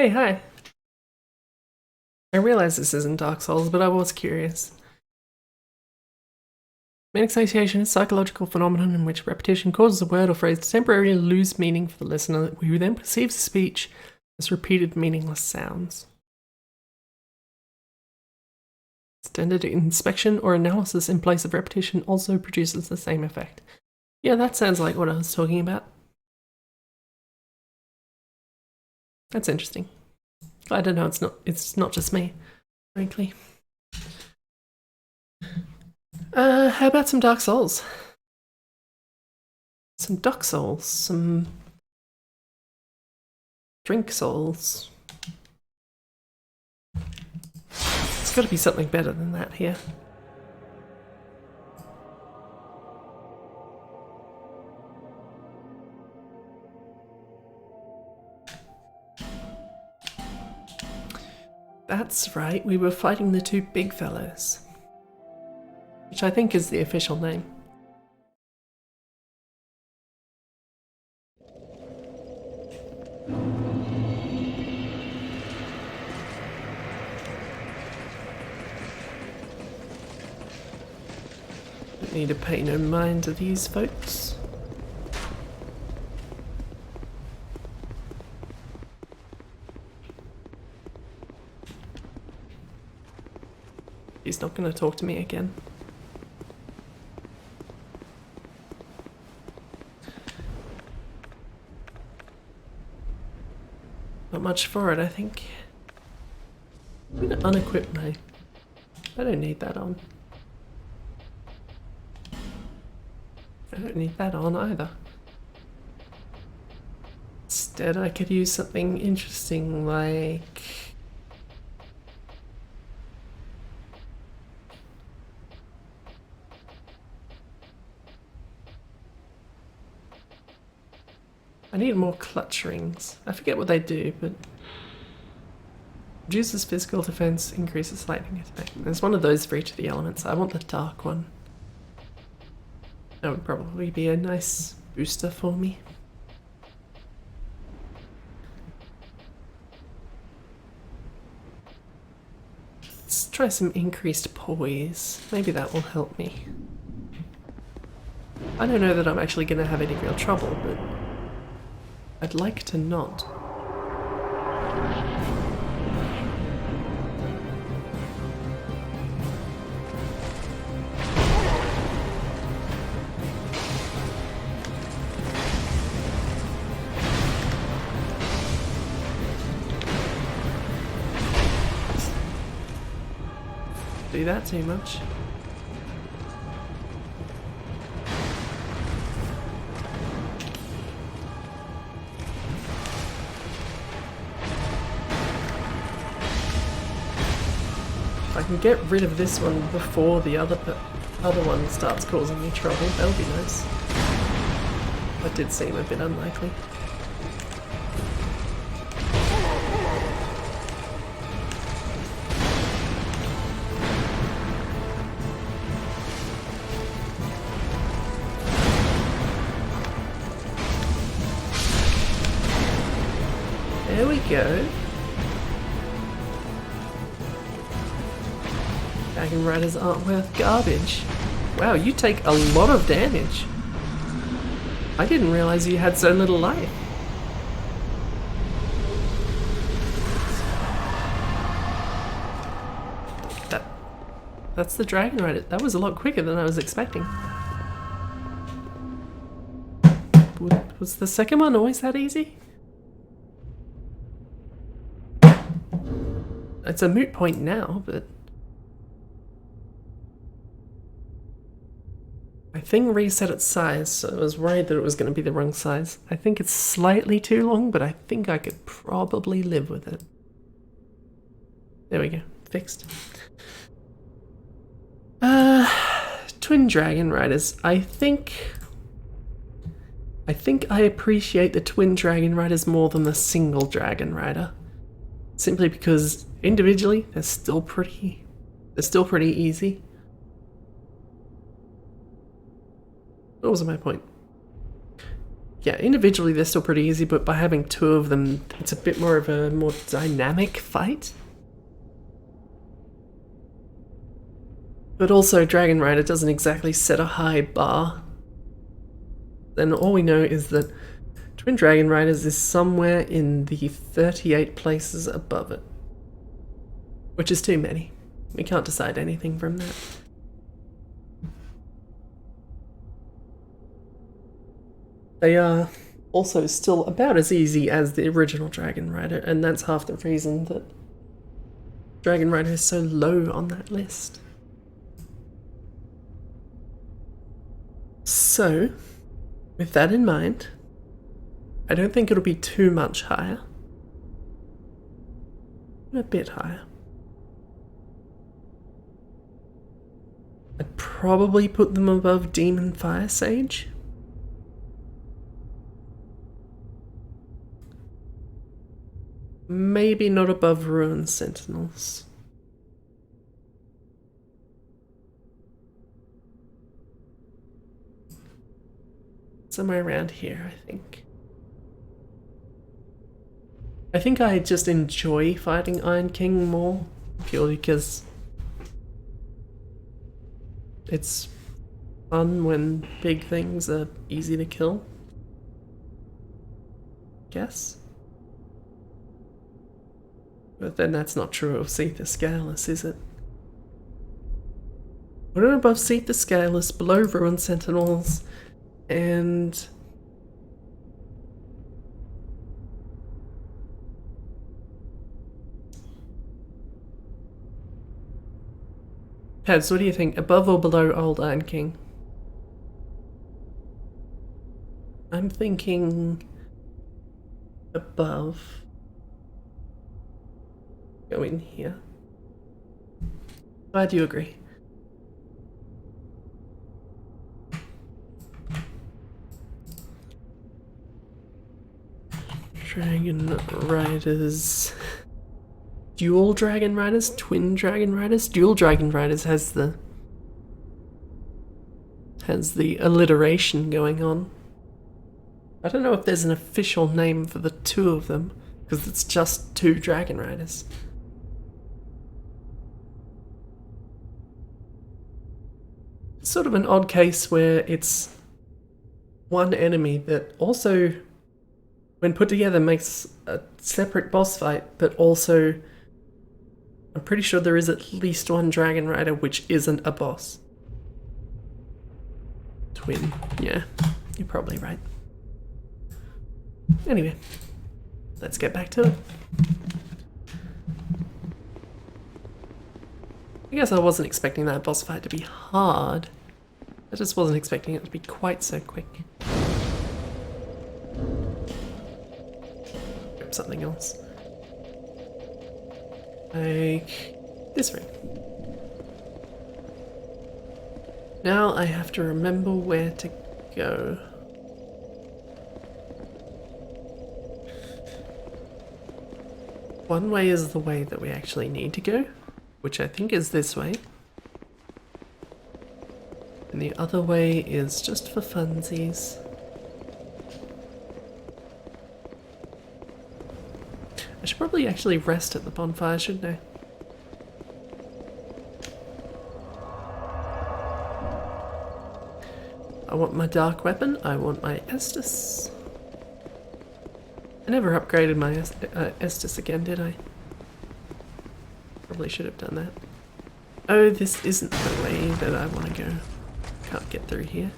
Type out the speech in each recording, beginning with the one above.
Hey, hi. I realize this isn't Dark Souls, but I was curious. Main association is a psychological phenomenon in which repetition causes a word or phrase to temporarily lose meaning for the listener, who then perceives the speech as repeated meaningless sounds. Standard inspection or analysis in place of repetition also produces the same effect. Yeah, that sounds like what I was talking about. That's interesting. Glad to know it's not just me, frankly. How about some Dark Souls? Some Dark Souls, some Drink Souls. It's gotta be something better than that here. That's right, we were fighting the two big fellows. Which I think is the official name. Don't need to pay no mind to these folks. He's not going to talk to me again. Not much for it, I think. I'm going to unequip my... I don't need that on. I don't need that on either. Instead, I could use something interesting like... I need more clutch rings. I forget what they do, but... Reduces physical defense, increases lightning attack. There's one of those for each of the elements. I want the dark one. That would probably be a nice booster for me. Let's try some increased poise. Maybe that will help me. I don't know that I'm actually going to have any real trouble, but I'd like to not. Do that too much. If I can get rid of this one before the other one starts causing me trouble, that'll be nice. That did seem a bit unlikely. There we go. Dragon Riders aren't worth garbage. Wow, you take a lot of damage. I didn't realize you had so little life. That's the Dragon Rider. That was a lot quicker than I was expecting. Was the second one always that easy? It's a moot point now, but... My thing reset its size, so I was worried that it was going to be the wrong size. I think it's slightly too long, but I think I could probably live with it. There we go. Fixed. Twin Dragon Riders. I think I appreciate the Twin Dragon Riders more than the single Dragon Rider. Simply because individually they're still pretty easy. What was my point? Yeah, individually they're still pretty easy, but by having two of them, it's a bit more of a more dynamic fight. But also, Dragon Rider doesn't exactly set a high bar. Then all we know is that Twin Dragon Riders is somewhere in the 38 places above it. Which is too many. We can't decide anything from that. They are also still about as easy as the original Dragon Rider, and that's half the reason that Dragon Rider is so low on that list. So, with that in mind, I don't think it'll be too much higher. A bit higher. I'd probably put them above Demon Fire Sage. Maybe not above Ruin Sentinels. Somewhere around here, I think. I think I just enjoy fighting Iron King more, purely because it's fun when big things are easy to kill. Guess. But then that's not true of Seetha Scaleless, is it? Put it above Seetha Scaleless, below Ruin Sentinels, and Peds, what do you think? Above or below Old Iron King? I'm thinking above. Go in here. Glad you agree. Dragon Riders. Dual Dragon Riders? Twin Dragon Riders? Dual Dragon Riders has the alliteration going on. I don't know if there's an official name for the two of them, because it's just two Dragon Riders. It's sort of an odd case where it's one enemy that also, when put together, makes a separate boss fight, but also I'm pretty sure there is at least one Dragon Rider which isn't a boss. Twin, yeah, you're probably right. Anyway, let's get back to it. I guess I wasn't expecting that boss fight to be hard. I just wasn't expecting it to be quite so quick. Grab something else. Like this ring. Now I have to remember where to go. One way is the way that we actually need to go, which I think is this way. And the other way is just for funsies. I should probably actually rest at the bonfire, shouldn't I? I want my dark weapon, I want my Estus. I never upgraded my Estus again, did I? Probably should have done that. Oh, this isn't the way that I want to go. Can't get through here.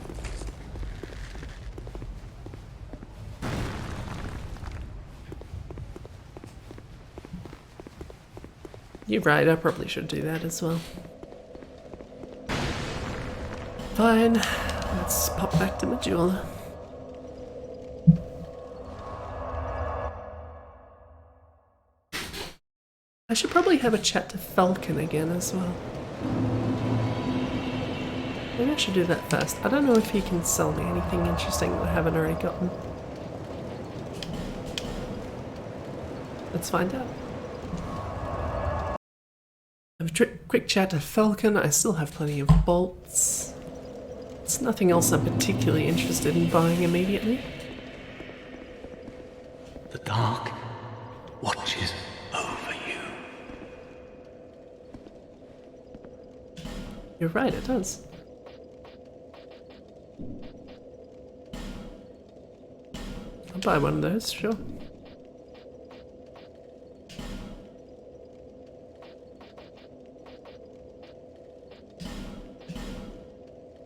You're right, I probably should do that as well. Fine, let's pop back to Majula. I should probably have a chat to Falcon again as well. Maybe I should do that first. I don't know if he can sell me anything interesting that I haven't already gotten. Let's find out. Have a quick chat to Falcon. I still have plenty of bolts. There's nothing else I'm particularly interested in buying immediately. The dark watches over you. You're right, it does. I'll buy one of those, sure.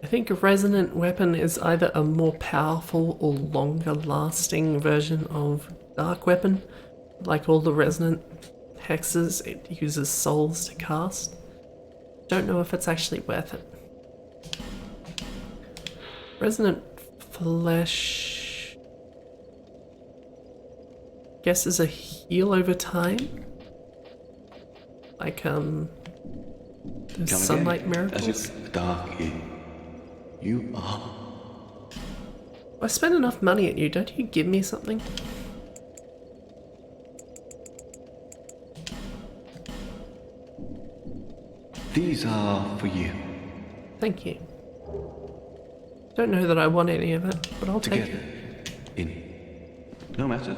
I think a resonant weapon is either a more powerful or longer lasting version of dark weapon. Like all the resonant hexes, it uses souls to cast. Don't know if it's actually worth it. Resonant flesh, guess, is a heal over time. Like the sunlight miracles. As if the dark is. You are. I spent enough money at you, don't you give me something? These are for you. Thank you. Don't know that I want any of it, but I'll take Together. it. No matter.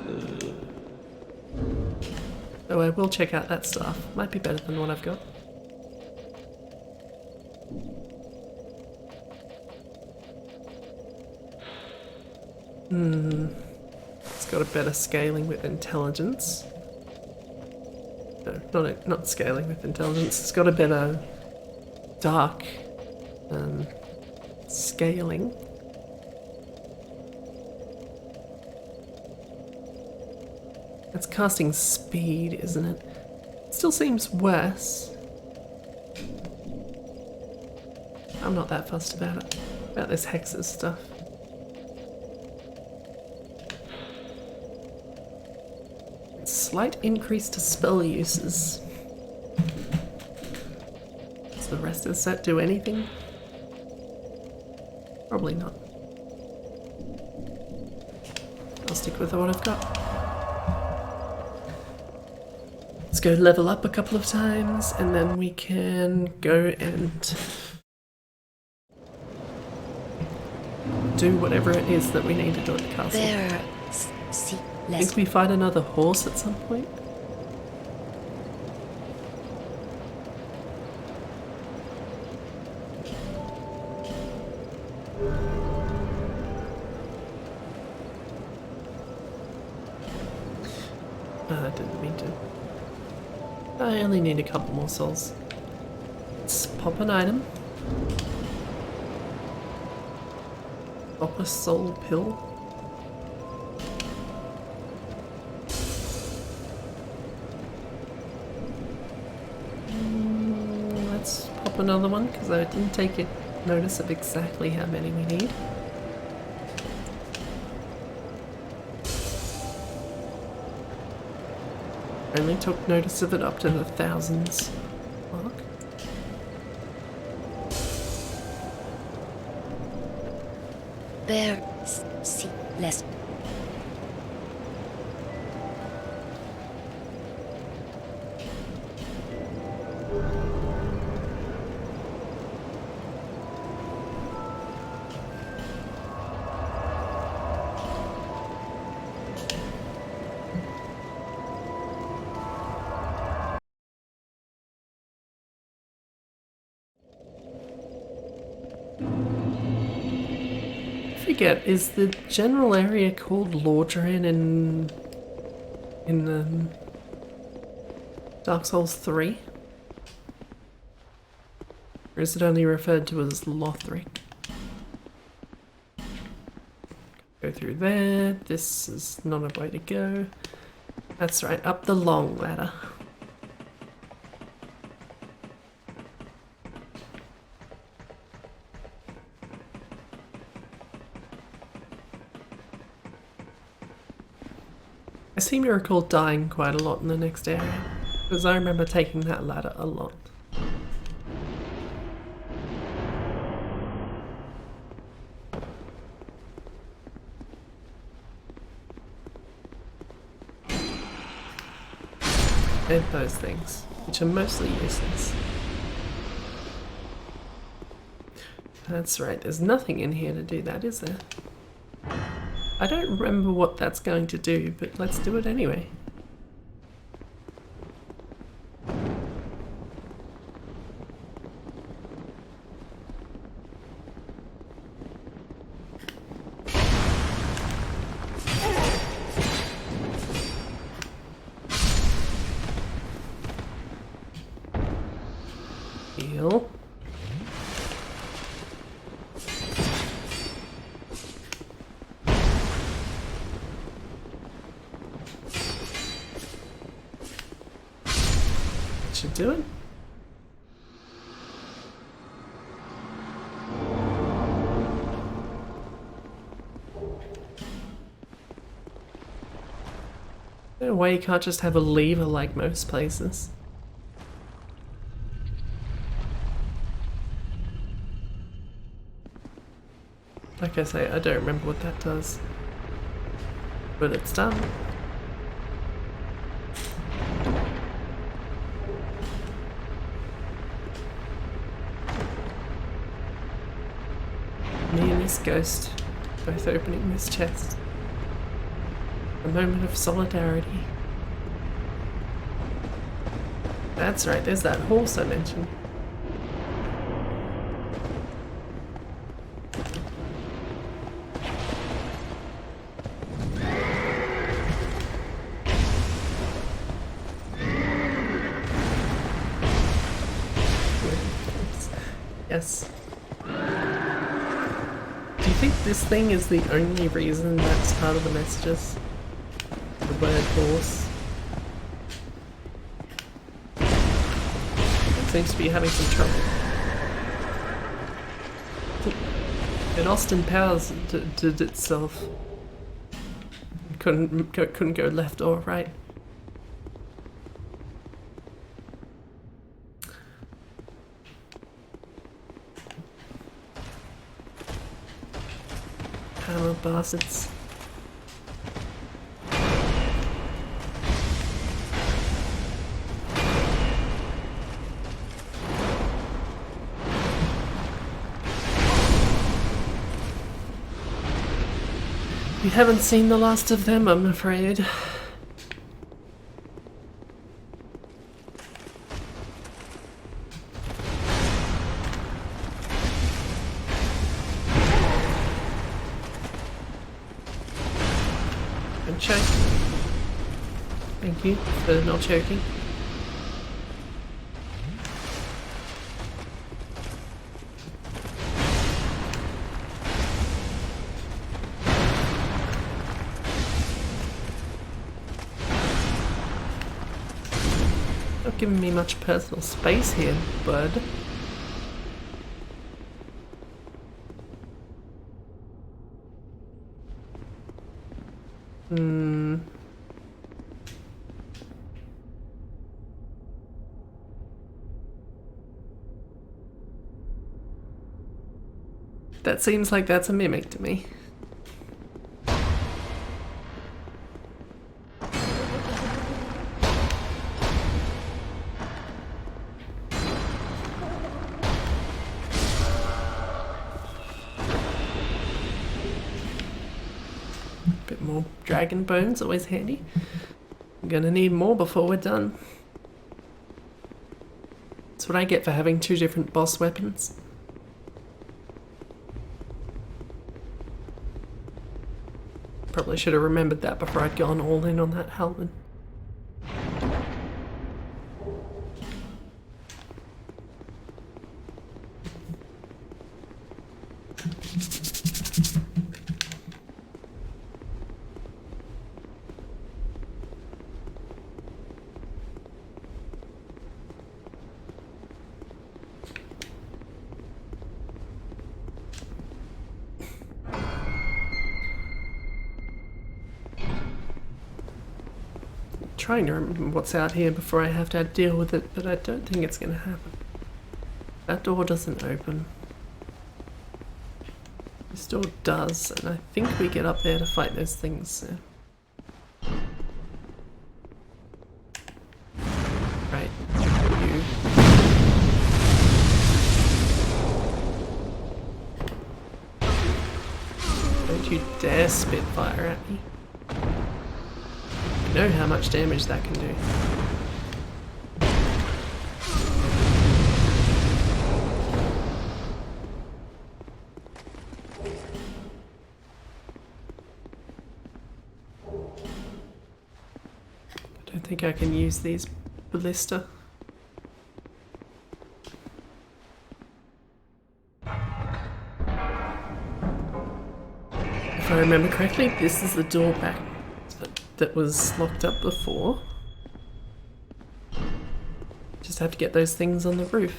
Though I will check out that stuff. Might be better than what I've got. It's got a better scaling with intelligence. No, not scaling with intelligence. It's got a better dark scaling. It's casting speed, isn't it? Still seems worse. I'm not that fussed about it. About this hexes stuff. Slight increase to spell uses. Does the rest of the set do anything? Probably not. I'll stick with what I've got. Let's go level up a couple of times and then we can go and do whatever it is that we need to do at the castle. I think we find another horse at some point. I didn't mean to. I only need a couple more souls. Let's pop an item. Pop a soul pill. Let's pop another one because I didn't take notice of exactly how many we need. Only took notice of it up to the thousands mark. There, see less. Forget, is the general area called Lordran in Dark Souls 3? Or is it only referred to as Lothric? Go through there. This is not a way to go. That's right, up the long ladder. I seem to recall dying quite a lot in the next area, because I remember taking that ladder a lot. And those things, which are mostly useless. That's right, there's nothing in here to do that, is there? I don't remember what that's going to do, but let's do it anyway. Heal. Should do it. No way you can't just have a lever like most places. Like I say, I don't remember what that does. But it's done. Me and this ghost both opening this chest. A moment of solidarity. That's right, there's that horse I mentioned. Yes. Do you think this thing is the only reason that's part of the messages? The word horse? It seems to be having some trouble. It Austin Powers did itself. Couldn't go left or right. Hammer bastards. We haven't seen the last of them, I'm afraid. And choke. Thank you for not choking. Not giving me much personal space here, bud. That seems like that's a mimic to me. Bit more dragon bones, always handy. I'm gonna need more before we're done. That's what I get for having two different boss weapons. Probably should have remembered that before I'd gone all in on that helmet. Trying to remember what's out here before I have to deal with it, but I don't think it's going to happen. That door doesn't open. This door does, and I think we get up there to fight those things. So. Right, you. Don't Don't you dare spit fire at me. You know how much damage that can do. I don't think I can use these ballista. If I remember correctly, this is the door back that was locked up before. Just have to get those things on the roof.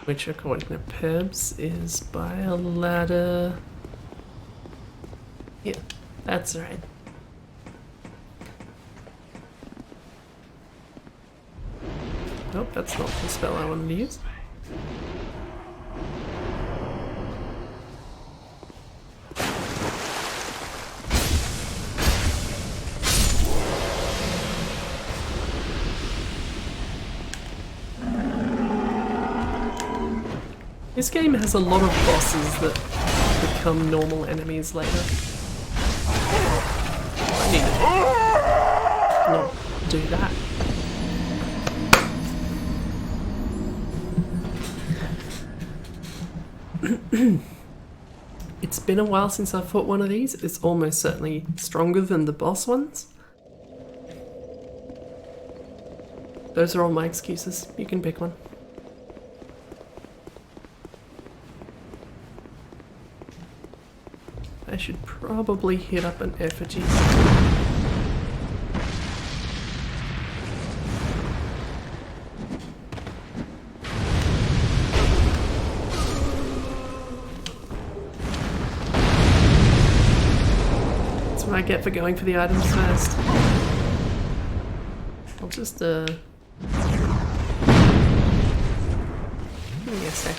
Which, according to Perbs, is by a ladder. Yeah, that's right. Nope, that's not the spell I wanted to use. This game has a lot of bosses that become normal enemies later. I need to not do that. It's been a while since I fought one of these. It's almost certainly stronger than the boss ones. Those are all my excuses. You can pick one. I should probably hit up an effigy. That's what I get for going for the items first. I'll just give me a sec.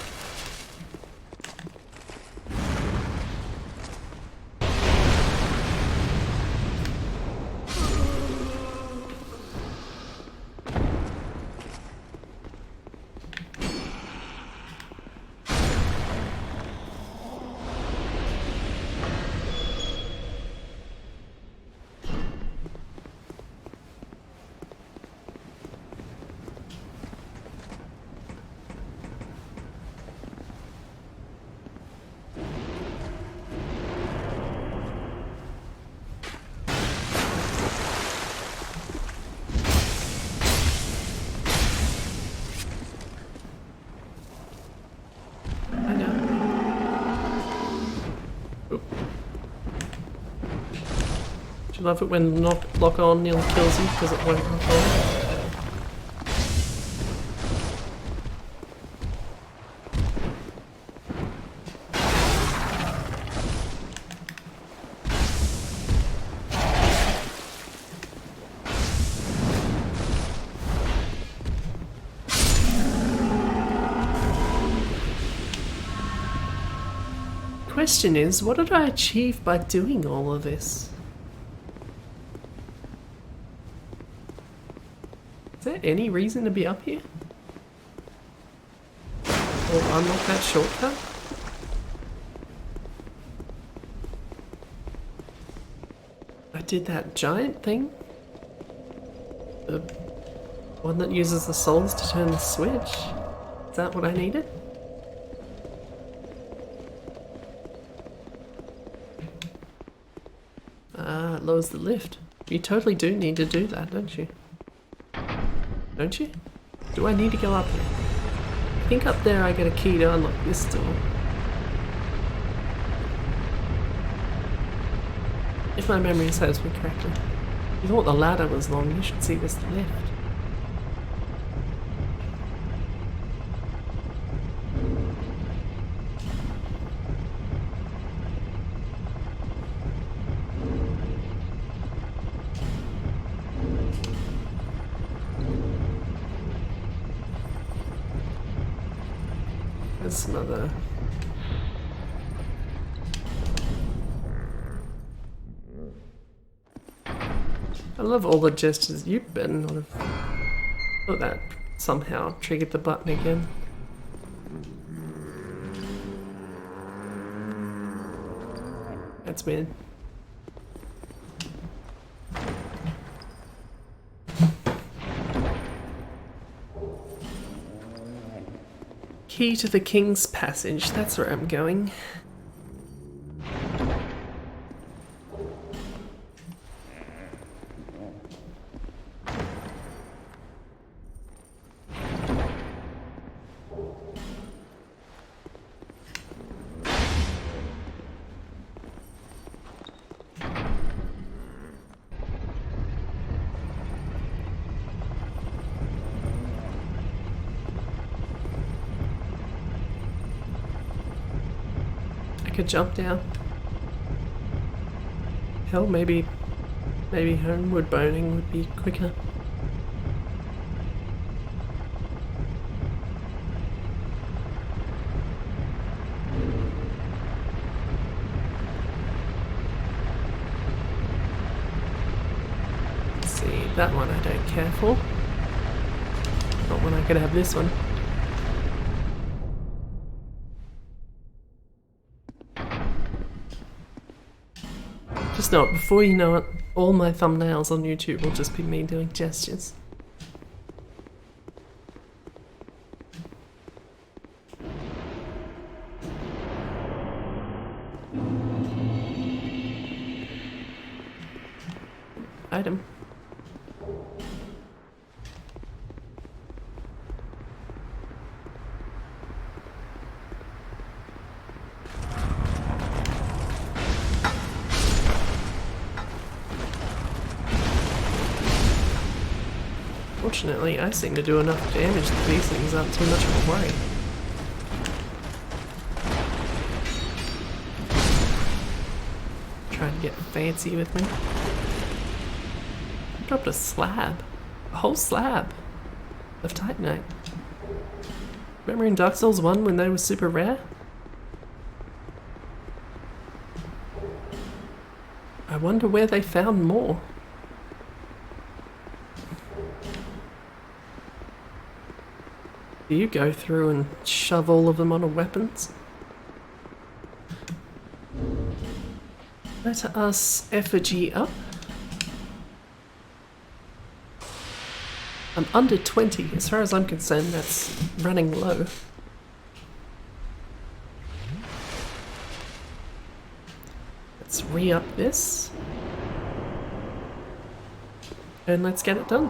Do you love it when lock on nearly kills you because it won't lock on? Question is, what did I achieve by doing all of this? Is there any reason to be up here? Or unlock that shortcut? I did that giant thing? The one that uses the souls to turn the switch? Is that what I needed? Ah, it lowers the lift. You totally do need to do that, don't you? Don't you? Do I need to go up there? I think up there I get a key to unlock this door. If my memory serves me correctly. You thought the ladder was long, you should see this lift. There's some other... I love all the gestures. You better not have... thought that somehow triggered the button again. That's weird. Key to the King's Passage, that's where I'm going. Could jump down. Hell, maybe homeward boning would be quicker. Let's see, that one I don't care for. Not when I could have this one. Just know it, before you know it, all my thumbnails on YouTube will just be me doing gestures. Item. Fortunately, I seem to do enough damage that these things aren't too much of a worry. Trying to get fancy with me. I dropped a slab. A whole slab of Titanite. Remember in Dark Souls 1 when they were super rare? I wonder where they found more. Do you go through and shove all of them onto weapons? Let us effigy up. I'm under 20. As far as I'm concerned, that's running low. Let's re-up this. And let's get it done.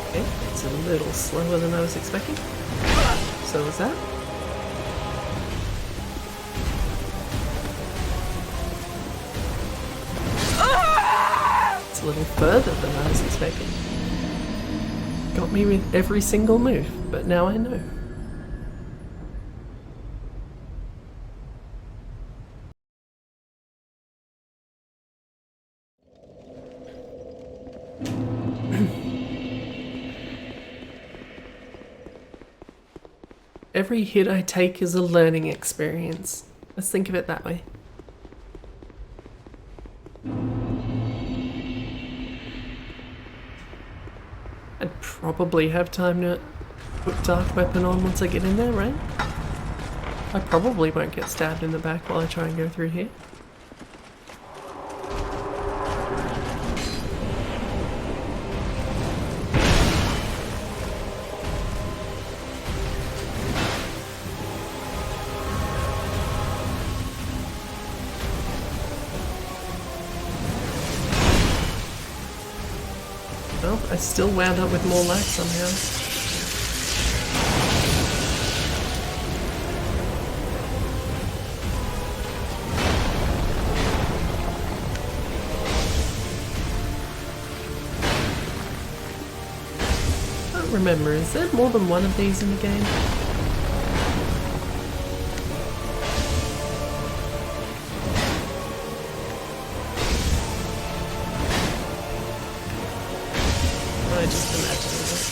Okay, it's a little slower than I was expecting. So is that. It's a little further than I was expecting. Got me with every single move, but now I know. Every hit I take is a learning experience. Let's think of it that way. I'd probably have time to put Dark Weapon on once I get in there, right? I probably won't get stabbed in the back while I try and go through here. Well, I still wound up with more life somehow. I don't remember, is there more than one of these in the game? I just imagined it.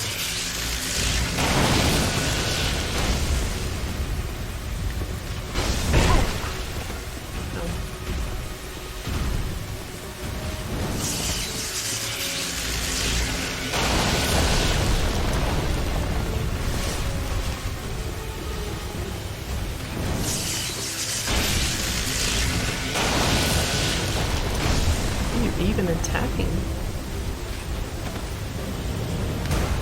even attacking?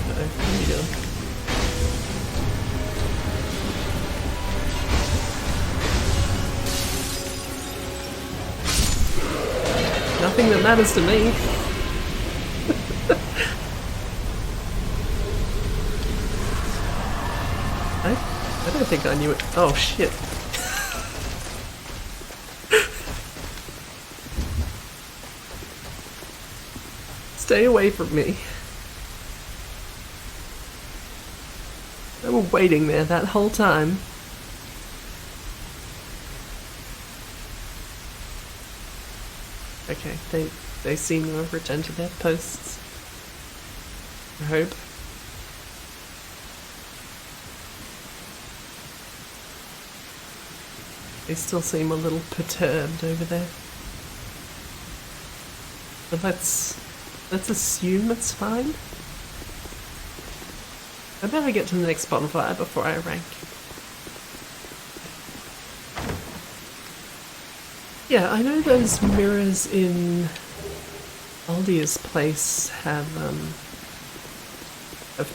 Uh-oh, what are you doing? Nothing that matters to me. I don't think I knew it. Oh shit. Stay away from me. They were waiting there that whole time. Okay, they seem to have returned to their posts. I hope. They still seem a little perturbed over there. But let's assume it's fine. I better get to the next bonfire before I rank. Yeah, I know those mirrors in Aldia's place have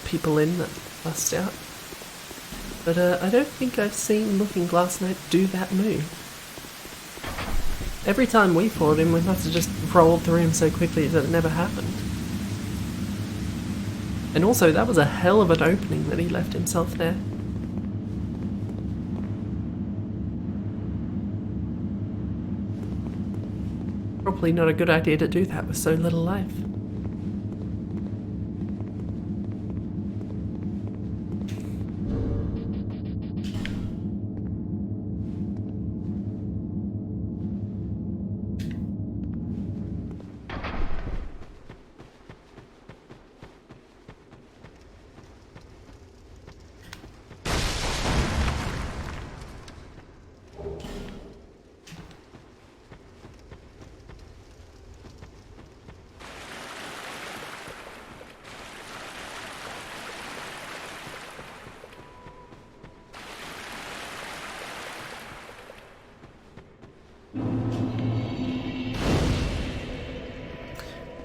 people in that bust out. But I don't think I've seen Looking Glass Knight do that move. Every time we fought him, we must have just rolled through him so quickly that it never happened. And also, that was a hell of an opening that he left himself there. Probably not a good idea to do that with so little life.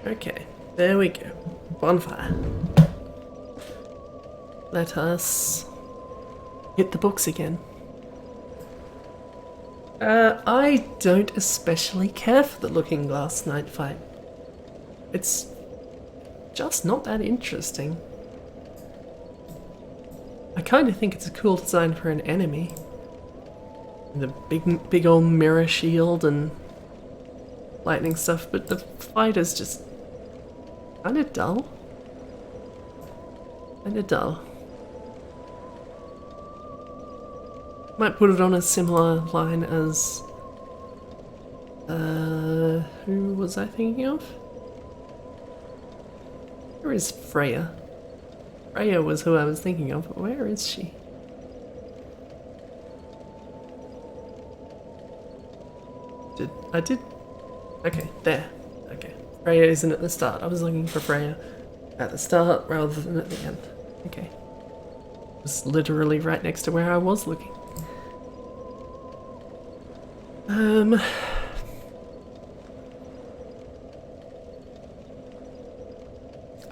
Okay, there we go. Bonfire. Let us hit the books again. I don't especially care for the Looking Glass Knight fight. It's just not that interesting. I kind of think it's a cool design for an enemy. The big old mirror shield and lightning stuff, but the fight is just kind of dull. Kind of dull. Might put it on a similar line as who was I thinking of? Where is Freya? Freya was who I was thinking of, but where is she? Okay, there. Okay. Freya isn't at the start. I was looking for Freya at the start rather than at the end. Okay. It was literally right next to where I was looking.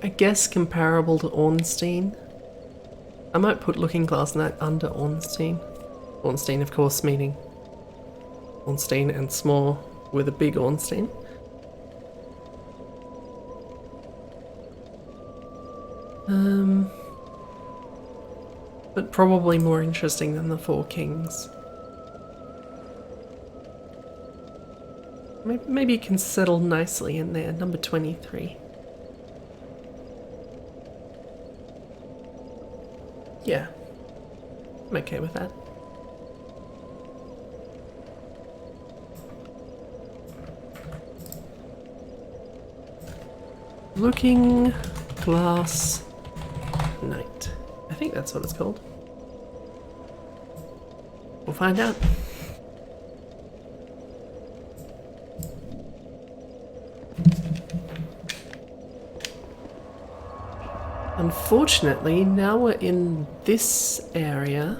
I guess comparable to Ornstein. I might put Looking Glass Knight under Ornstein. Ornstein, of course, meaning Ornstein and small with a big Ornstein. But probably more interesting than the Four Kings. Maybe it can settle nicely in there, number 23. Yeah, I'm okay with that. Looking Glass Knight. I think that's what it's called. We'll find out. Unfortunately, now we're in this area,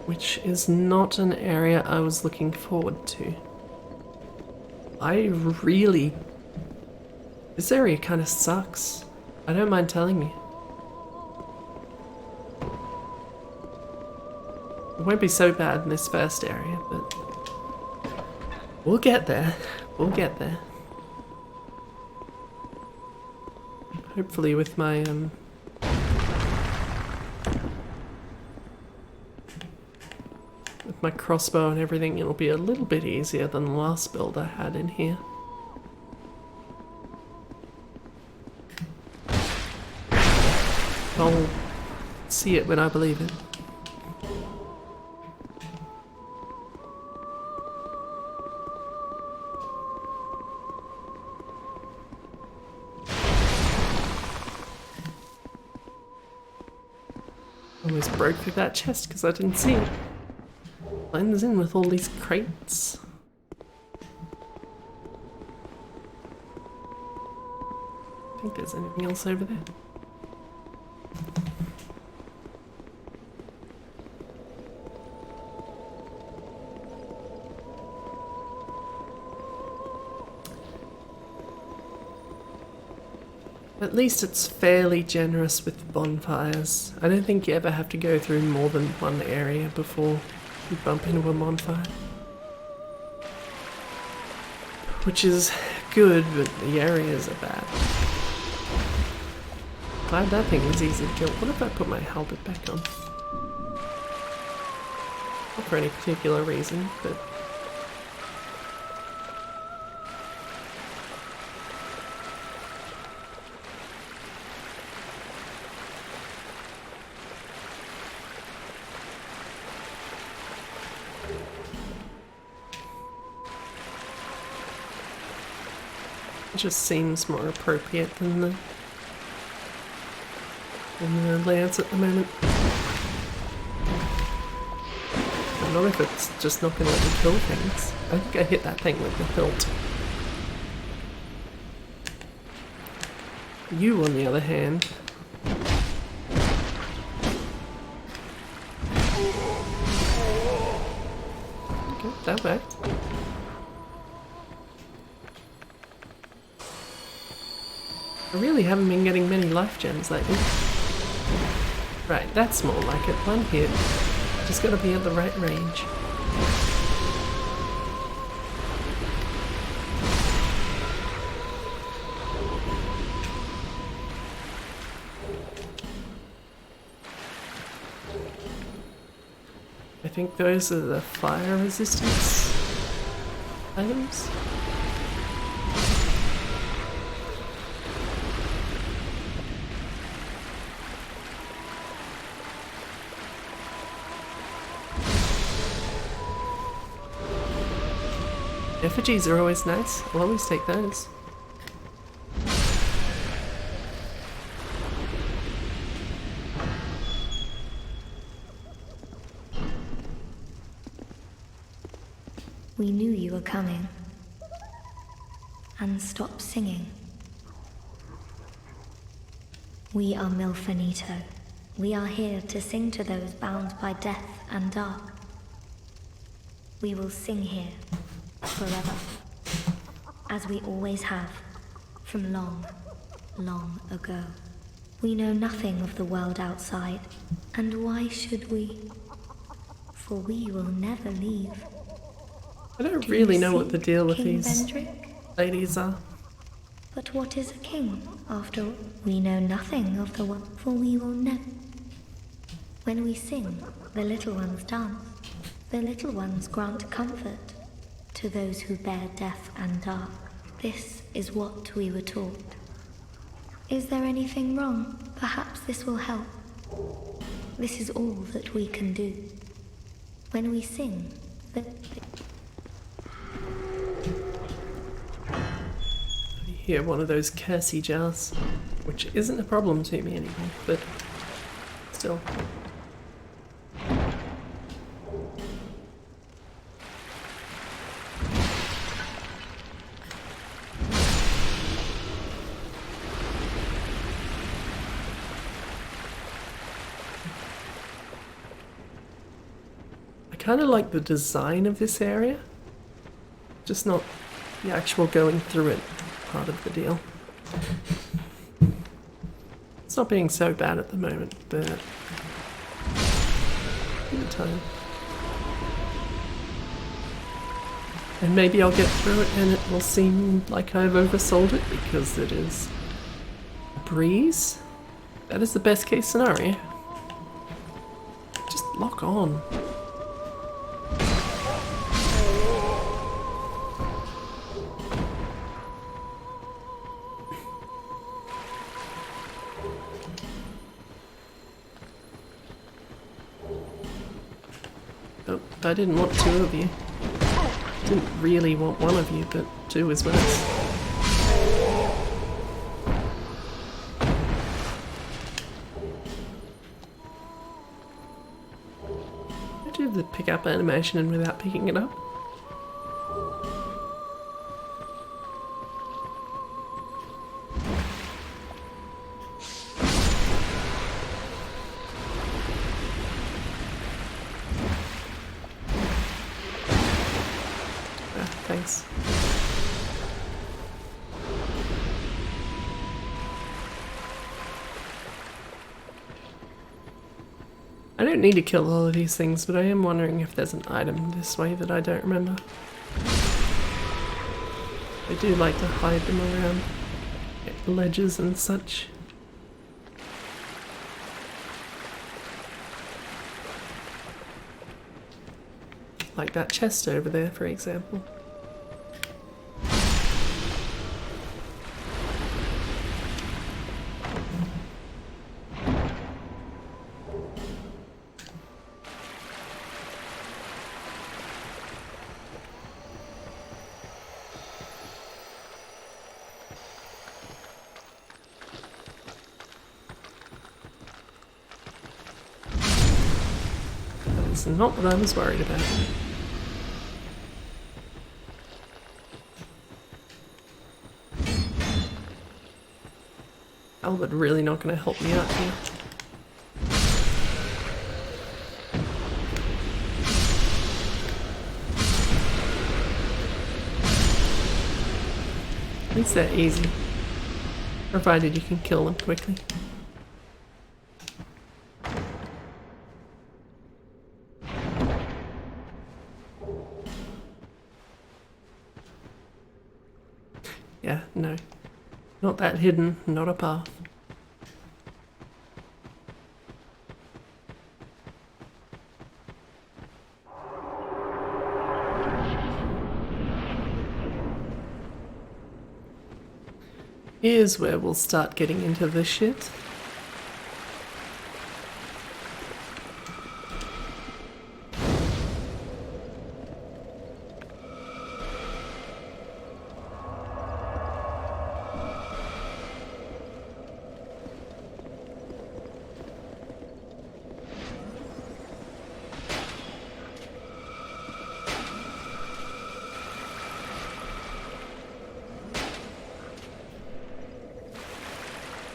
which is not an area I was looking forward to. I really This area kind of sucks. I don't mind telling you. It won't be so bad in this first area, but we'll get there. We'll get there. Hopefully with my crossbow and everything, it'll be a little bit easier than the last build I had in here. I'll see it when I believe it. Almost broke through that chest because I didn't see it. Blends in with all these crates. I think there's anything else over there. At least it's fairly generous with bonfires. I don't think you ever have to go through more than one area before you bump into a bonfire. Which is good, but the areas are bad. Glad that thing was easy to kill. What if I put my halberd back on? Not for any particular reason, but... it just seems more appropriate than the lance at the moment. Not if it's just not going to let me kill things. I think I hit that thing with the hilt. You, on the other hand... okay, that worked. I really haven't been getting many life gems lately. Right, that's more like it. One hit. Just gotta be at the right range. I think those are the fire resistance items. Effigies are always nice. I'll always take those. We knew you were coming. And stop singing. We are Milfinito. We are here to sing to those bound by death and dark. We will sing here. Forever, as we always have, from long, long ago. We know nothing of the world outside, and why should we? For we will never leave. I don't really know what the deal with King these Vendrick? ladies are. But what is a king, after all? We know nothing of the world, for we will know. When we sing, the little ones dance. The little ones grant comfort to those who bear death and dark. This is what we were taught. Is there anything wrong? Perhaps this will help. This is all that we can do. When we sing, You hear one of those cursey jars, which isn't a problem to me anymore, but still. I kind of like the design of this area, just not the actual going through it part of the deal. It's not being so bad at the moment, but in time. And maybe I'll get through it and it will seem like I've oversold it because it is a breeze. That is the best case scenario. Just lock on. Oh, I didn't want two of you. Didn't really want one of you, but two is worse. I do the pick up animation and without picking it up. Thanks. I don't need to kill all of these things, but I am wondering if there's an item this way that I don't remember. I do like to hide them around ledges and such. Like that chest over there, for example. That's not what I was worried about. Albert really not going to help me out here. At least they're easy, provided you can kill them quickly. Yeah, no. Not that hidden, not a path. Here's where we'll start getting into this shit.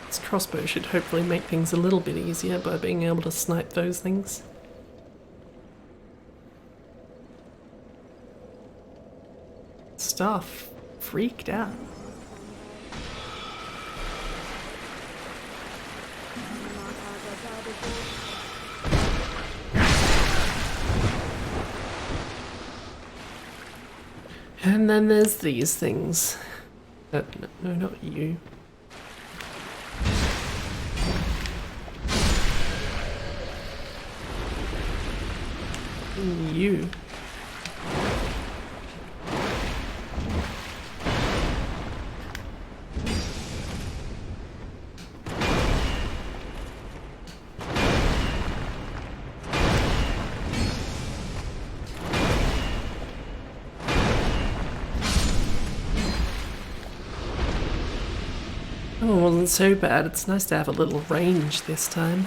This crossbow should hopefully make things a little bit easier by being able to snipe those things. Stuff freaked out. And then there's these things. No, not you. You. Oh, it wasn't so bad. It's nice to have a little range this time.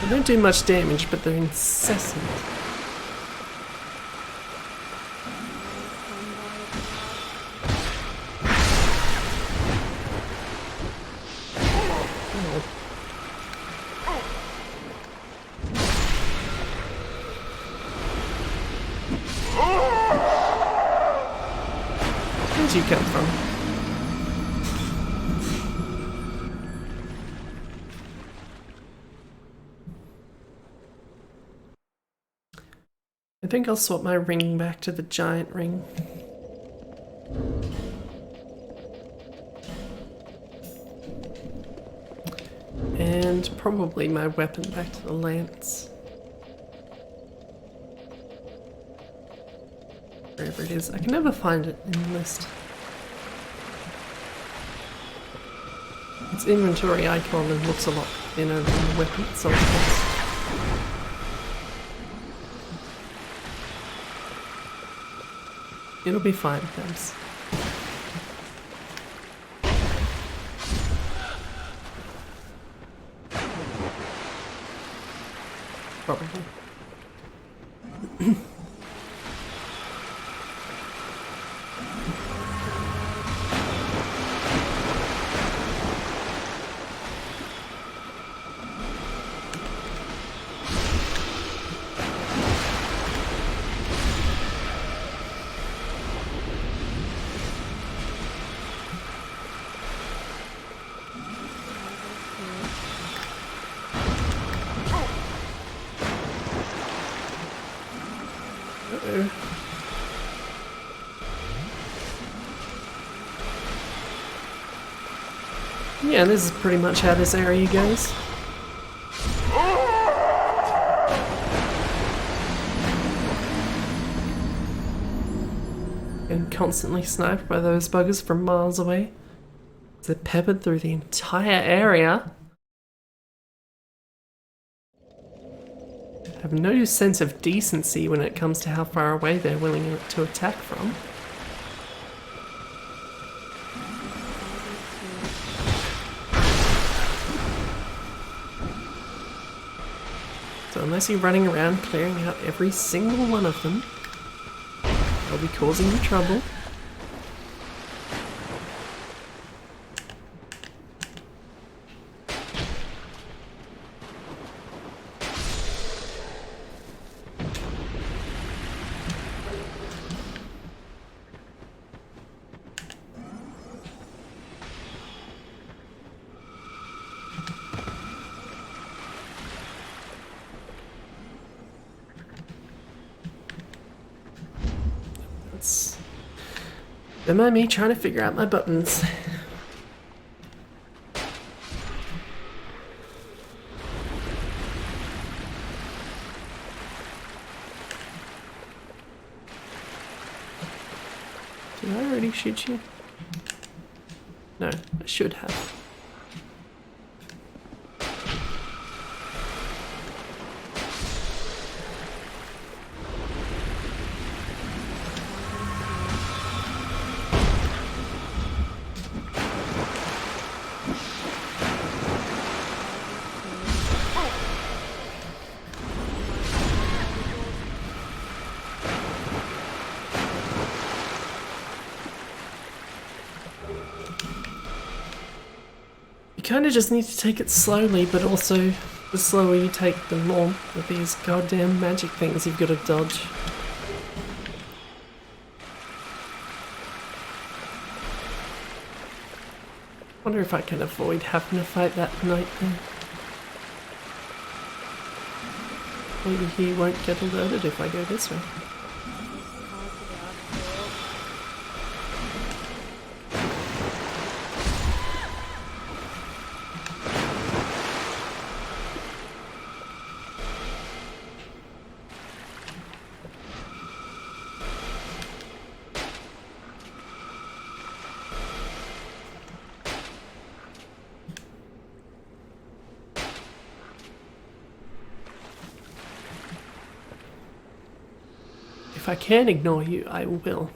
They don't do much damage, but they're incessant. Where'd you come from? I think I'll swap my ring back to the giant ring. And probably my weapon back to the lance. Wherever it is. I can never find it in the list. Its inventory icon looks a lot thinner than the weapon itself. It'll be fine, thanks. Probably. Yeah, this is pretty much how this area goes. And constantly sniped by those buggers from miles away. They're peppered through the entire area. Have no sense of decency when it comes to how far away they're willing to attack from. So unless you're running around clearing out every single one of them, they'll be causing you trouble. Don't mind me trying to figure out my buttons. Did I already shoot you? No, I should have. You kind of just need to take it slowly, but also the slower you take, the more of these goddamn magic things you've got to dodge. Wonder if I can avoid having to fight that night then. Maybe he won't get alerted if I go this way. If I can ignore you, I will.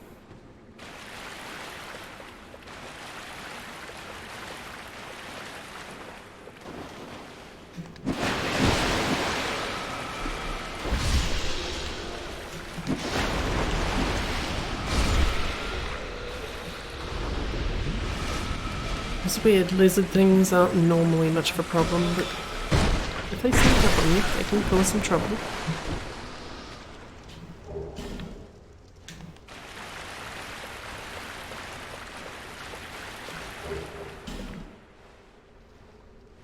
Those weird lizard things aren't normally much of a problem, but if they sneak up on you, they can cause some trouble.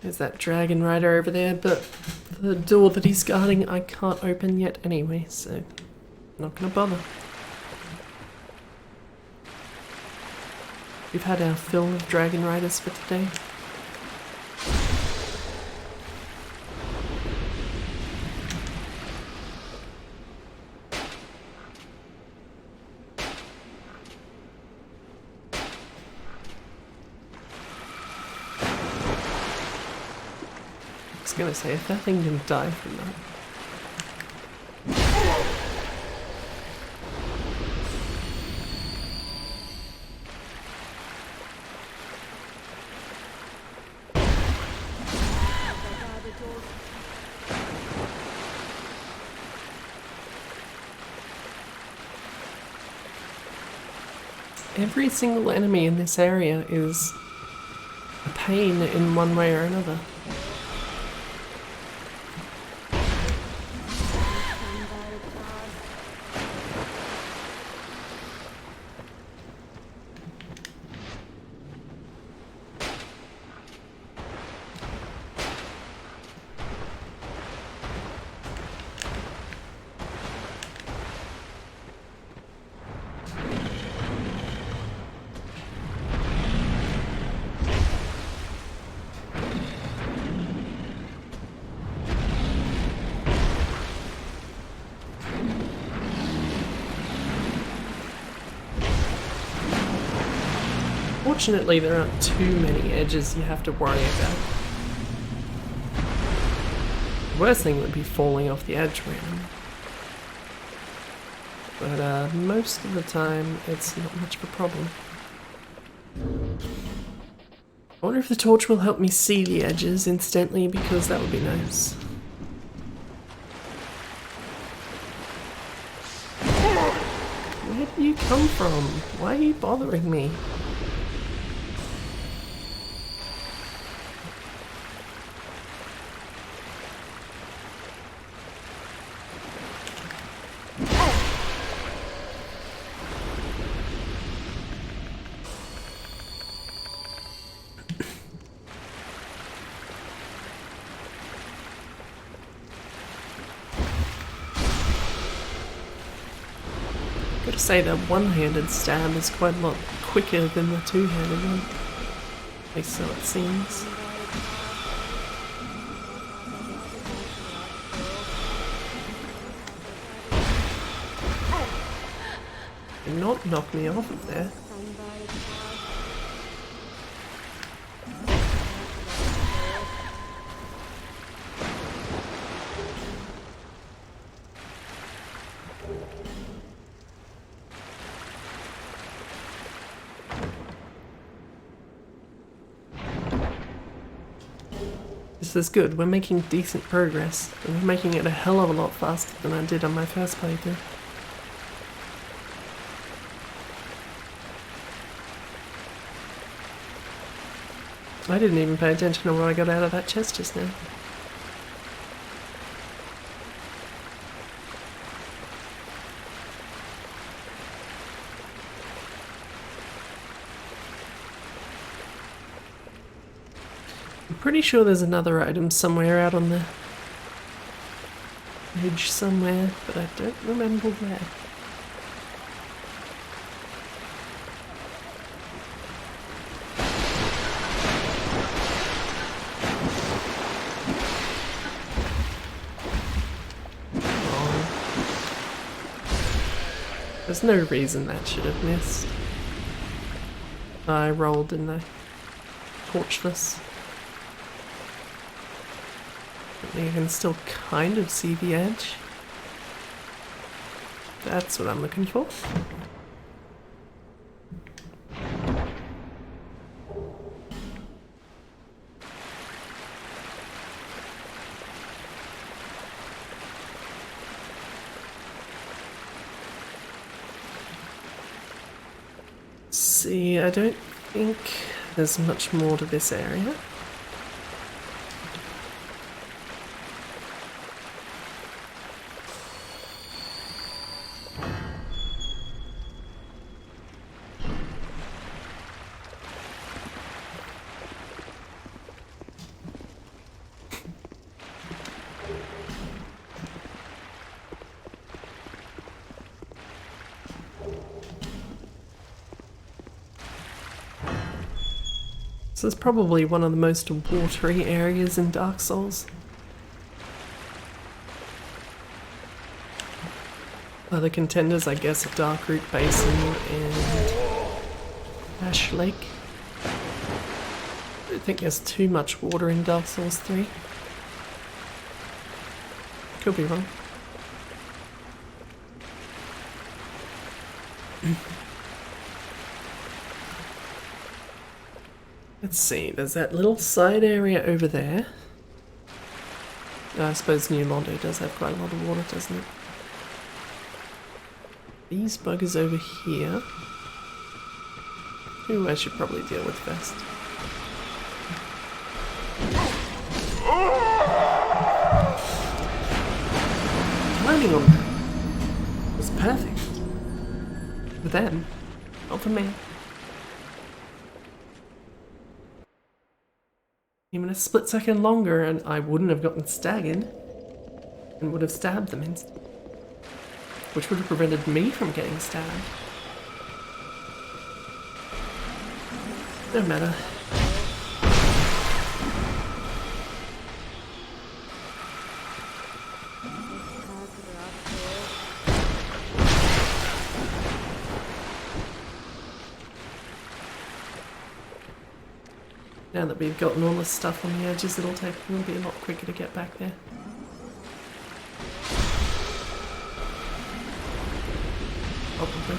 There's that dragon rider over there, but the door that he's guarding I can't open yet anyway, so I'm not gonna bother. We've had our fill of dragon riders for today. I was gonna say, if that thing didn't die from that. Every single enemy in this area is a pain in one way or another. Fortunately, there aren't too many edges you have to worry about. The worst thing would be falling off the edge randomly. But most of the time, it's not much of a problem. I wonder if the torch will help me see the edges instantly, because that would be nice. Where do you come from? Why are you bothering me? Gotta say that one-handed stab is quite a lot quicker than the two-handed one. At least so it seems. Do not knock me off of there. This is good, we're making decent progress, and we're making it a hell of a lot faster than I did on my first playthrough. I didn't even pay attention to what I got out of that chest just now. I'm pretty sure there's another item somewhere out on the edge somewhere, but I don't remember where. There's no reason that should have missed. I rolled, didn't I? Torchless. You can still kind of see the edge. That's what I'm looking for. See, I don't think there's much more to this area. This is probably one of the most watery areas in Dark Souls. Other contenders, I guess, are Darkroot Basin and Ash Lake. I don't think there's too much water in Dark Souls 3. Could be wrong. Let's see, there's that little side area over there. I suppose New Mondo does have quite a lot of water, doesn't it? These buggers over here. Who I should probably deal with first. Landing on that was perfect. For them, not for me. Even a split second longer and I wouldn't have gotten staggered and would have stabbed them instantly. Which would have prevented me from getting stabbed. No matter. Now that we've gotten all this stuff on the edges, it'll be a lot quicker to get back there. Probably.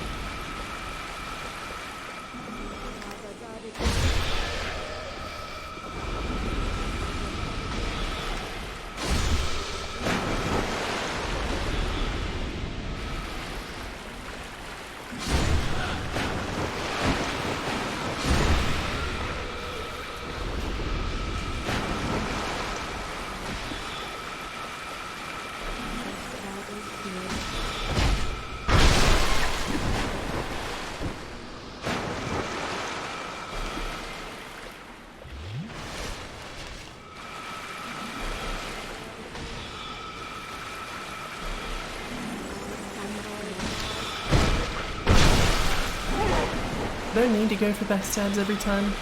I don't need to go for backstabs every time,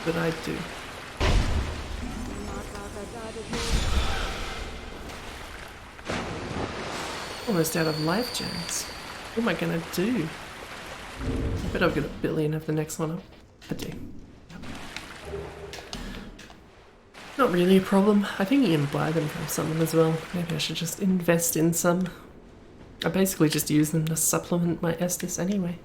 but I do. Almost out of life gems. What am I gonna do? I bet I've got a billion of the next one. I do. Not really a problem. I think you can buy them from someone as well. Maybe I should just invest in some. I basically just use them to supplement my Estus anyway.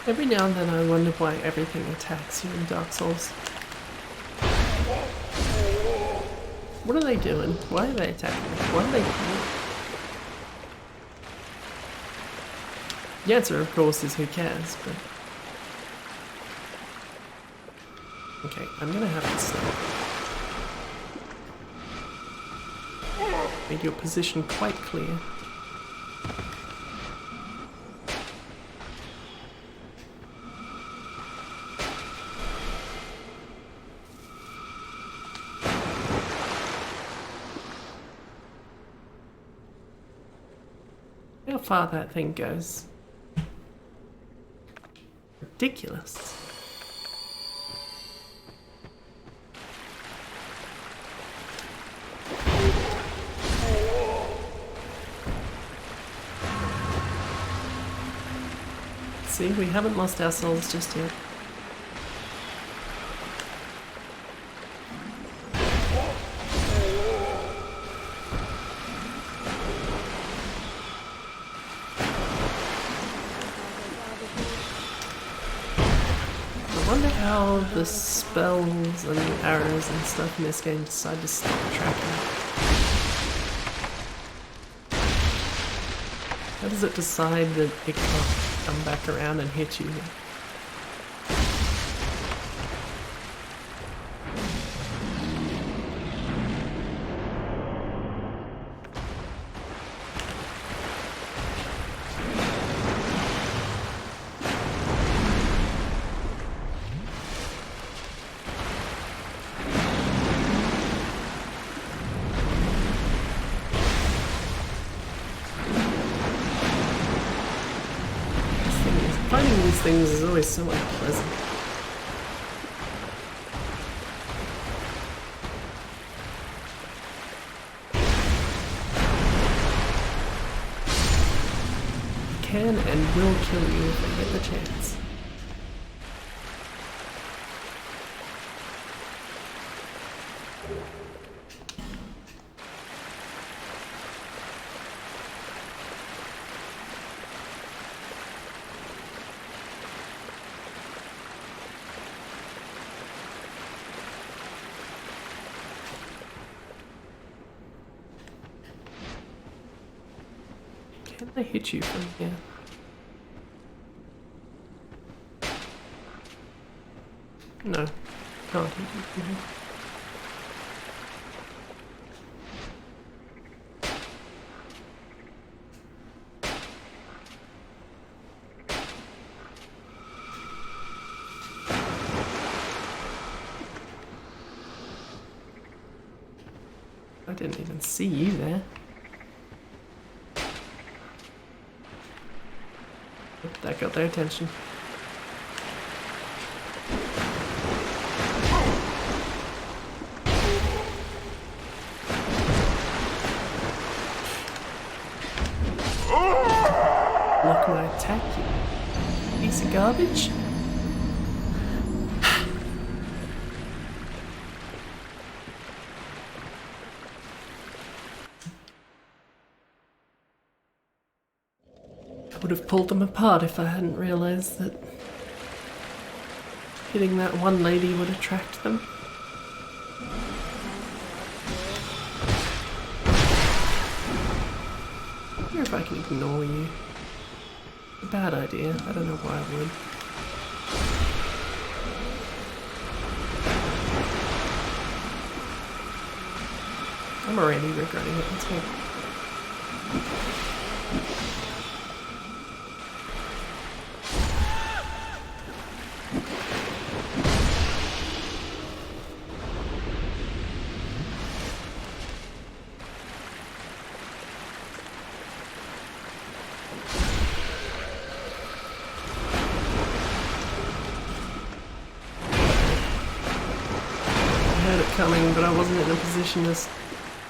Every now and then I wonder why everything attacks you in Dark Souls. What are they doing? Why are they attacking me? Why are they doing? The answer, of course, is who cares, but... Okay, I'm gonna have to stop. Make your position quite clear. How far that thing goes. Ridiculous. See, we haven't lost our souls just yet. wonder how the spells and arrows and stuff in this game decide to stop tracking. How does it decide that it can't come back around and hit you? Finding these things is always so unpleasant. Can and will kill you if they get the chance. Can they hit you from here? No, can't hit you from here. I didn't even see you there. That got their attention. Block my attack, you piece of garbage. I would have pulled them apart if I hadn't realized that hitting that one lady would attract them. I wonder if I can ignore you. It's a bad idea. I don't know why I would. I'm already regretting it. Let's go. Coming, but I wasn't in a position to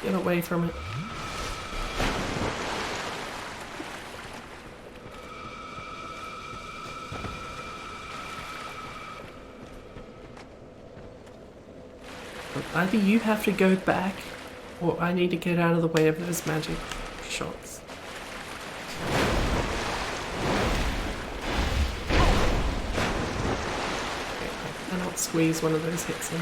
get away from it. Either you have to go back, or I need to get out of the way of those magic shots. Okay, I cannot squeeze one of those hits in.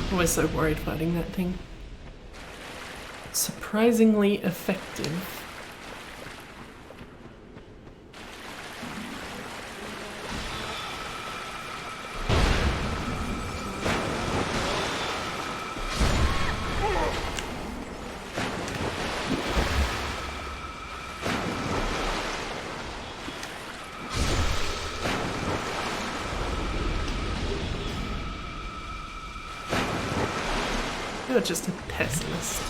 I'm always so worried fighting that thing. Surprisingly effective. You're just a pessimist.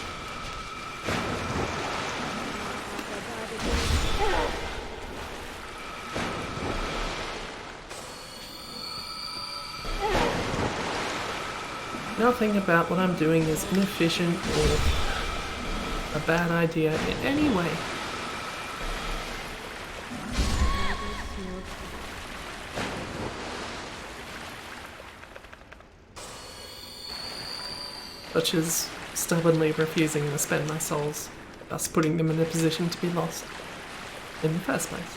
Nothing about what I'm doing is inefficient or a bad idea in any way. such as stubbornly refusing to spend my souls, thus putting them in a position to be lost in the first place.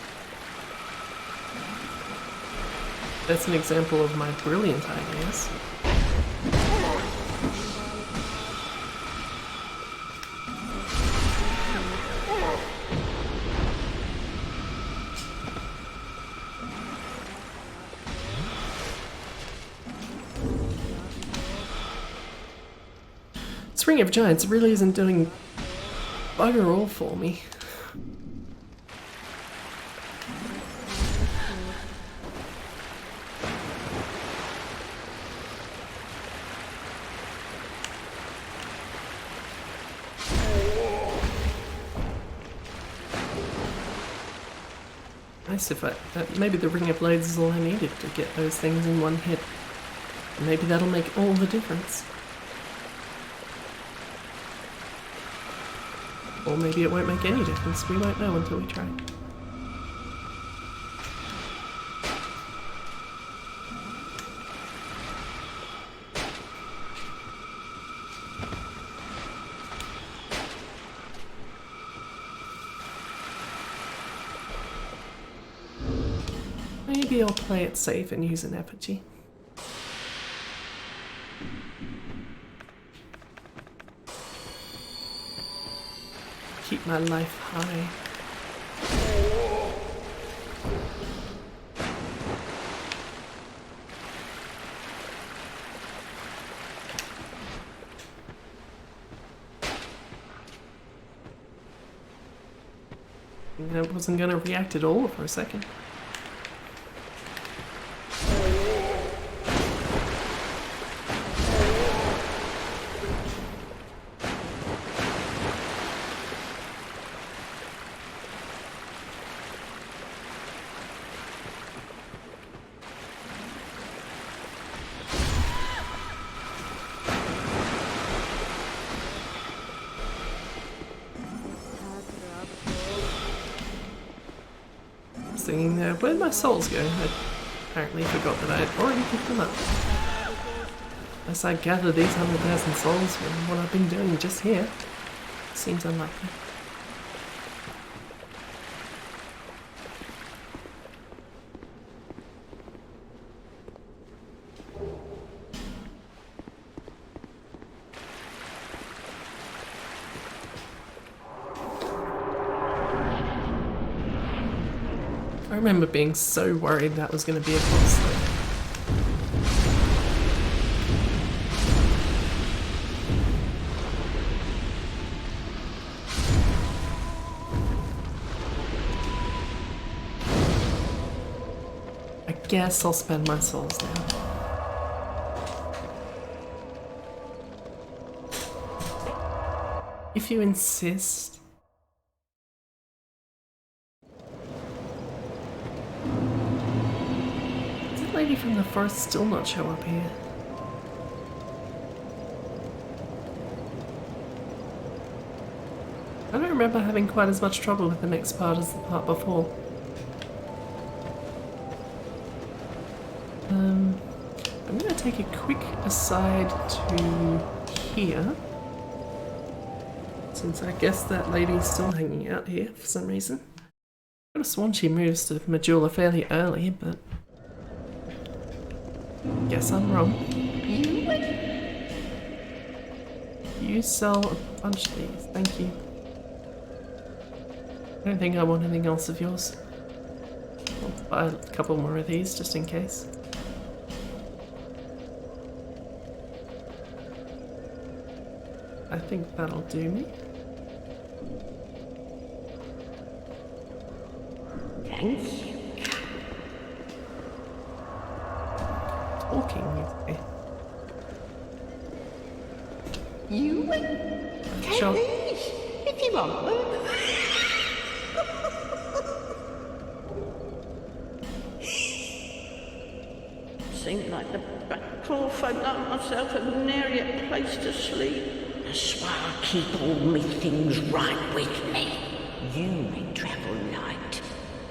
That's an example of my brilliant ideas. This Ring of Giants really isn't doing bugger all for me. Nice if maybe the Ring of Blades is all I needed to get those things in one hit. Maybe that'll make all the difference. Or maybe it won't make any difference. We won't know until we try. Maybe I'll play it safe and use an effigy. Keep my life high. I wasn't going to react at all for a second. Thinking there, where'd my souls go? I apparently forgot that I had already picked them up. Unless I gather these 100,000 souls from what I've been doing just here. Seems unlikely. I remember being so worried that was going to be a boss though. I guess I'll spend my souls now. If you insist. Lady from the forest still not show up here. I don't remember having quite as much trouble with the next part as the part before. I'm going to take a quick aside to here, since I guess that lady's still hanging out here for some reason. I could have sworn she moves to Majula fairly early, but guess I'm wrong. You sell a bunch of these, thank you. I don't think I want anything else of yours. I'll buy a couple more of these just in case. I think that'll do me. Thanks. Talking with me. You Sure. these if you want them. Seemed like the battle folk like myself have nary a place to sleep. That's why I keep all me things right with me. You may travel light,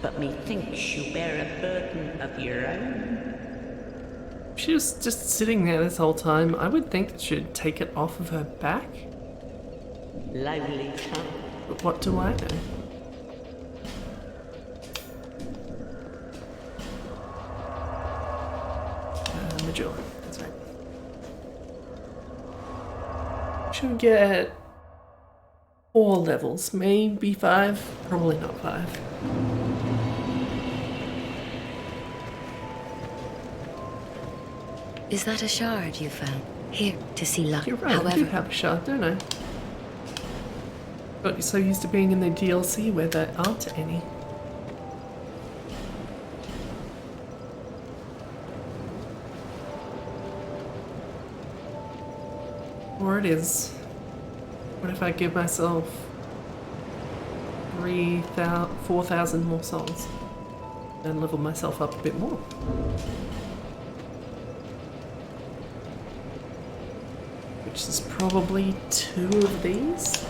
but methinks you bear a burden of your own. If she was just sitting there this whole time, I would think that she'd take it off of her back. Lonely tongue. But what do I know? Magellan, that's right. Should get 4 levels, maybe 5, probably not 5. Is that a shard you found? Here, to see luck. You're right, I do have a shard, don't I? Got so used to being in the DLC where there aren't any. Or it is. What if I give myself 4,000 more souls and level myself up a bit more? Which is probably 2 of these.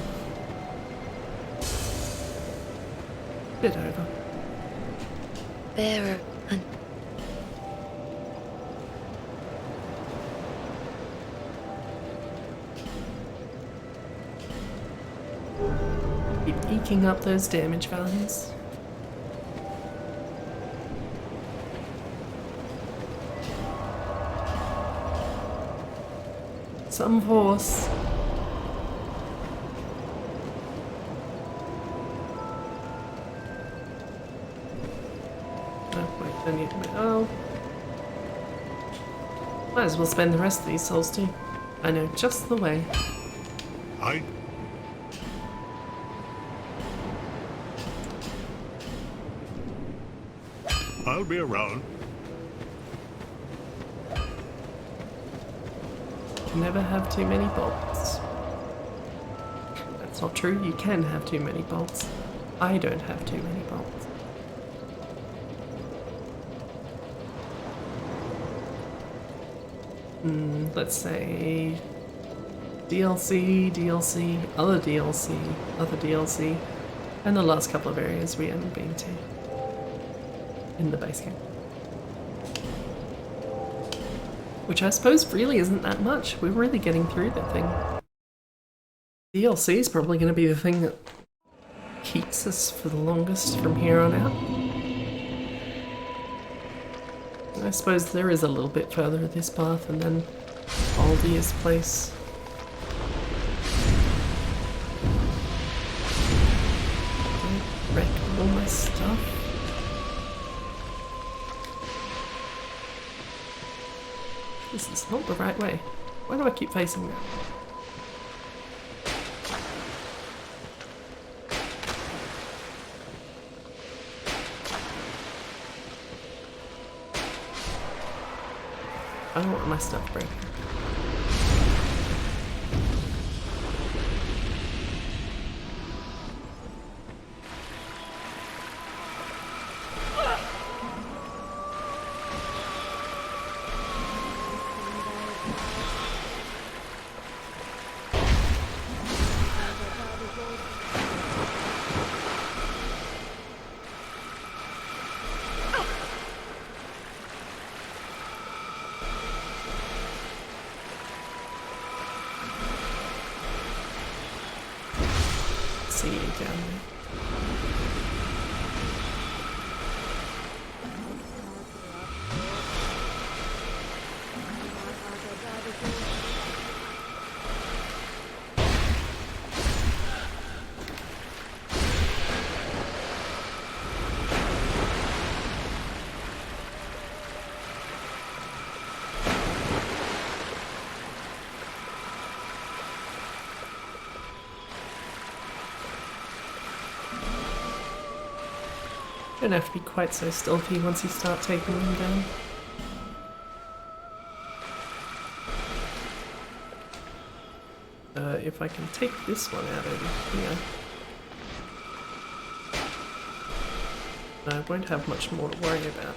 Bit over. Bearer. Keep eking up those damage values. Some horse. Oh, wait, I need to. Oh. Might as well spend the rest of these souls too. I know just the way. I'll be around. Never have too many bolts. That's not true, you can have too many bolts. I don't have too many bolts. Let's say DLC, DLC, other DLC, other DLC, and the last couple of areas we haven't been to in the base game. Which I suppose really isn't that much. We're really getting through that thing. DLC is probably going to be the thing that keeps us for the longest from here on out. I suppose there is a little bit further this path and then Aldia's place. Don't wreck all my stuff. This is not the right way. Why do I keep facing that? I don't want my stuff breaking. See you down there. Don't have to be quite so stealthy once you start taking them down. If I can take this one out over here, I won't have much more to worry about.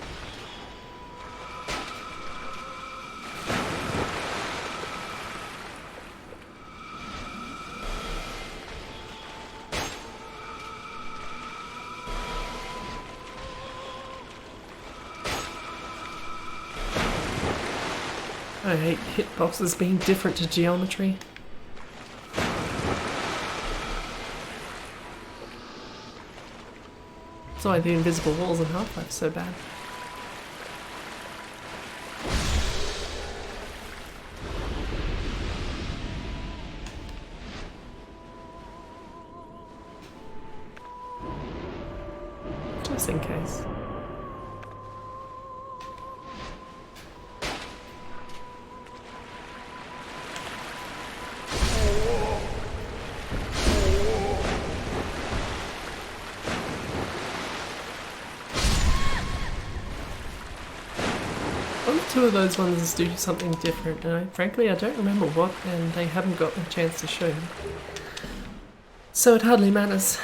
I hate hitboxes being different to geometry. That's why the invisible walls in Half-Life are so bad. Just in case. Two of those ones do something different, and frankly I don't remember what, and they haven't got a chance to show me. So it hardly matters.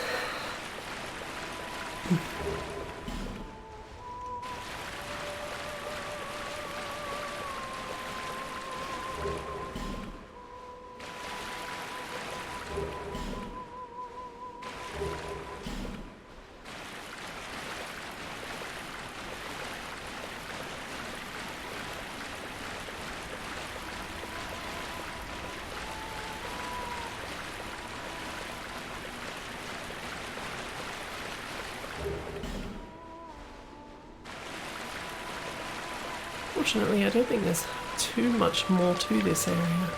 Fortunately, I don't think there's too much more to this area.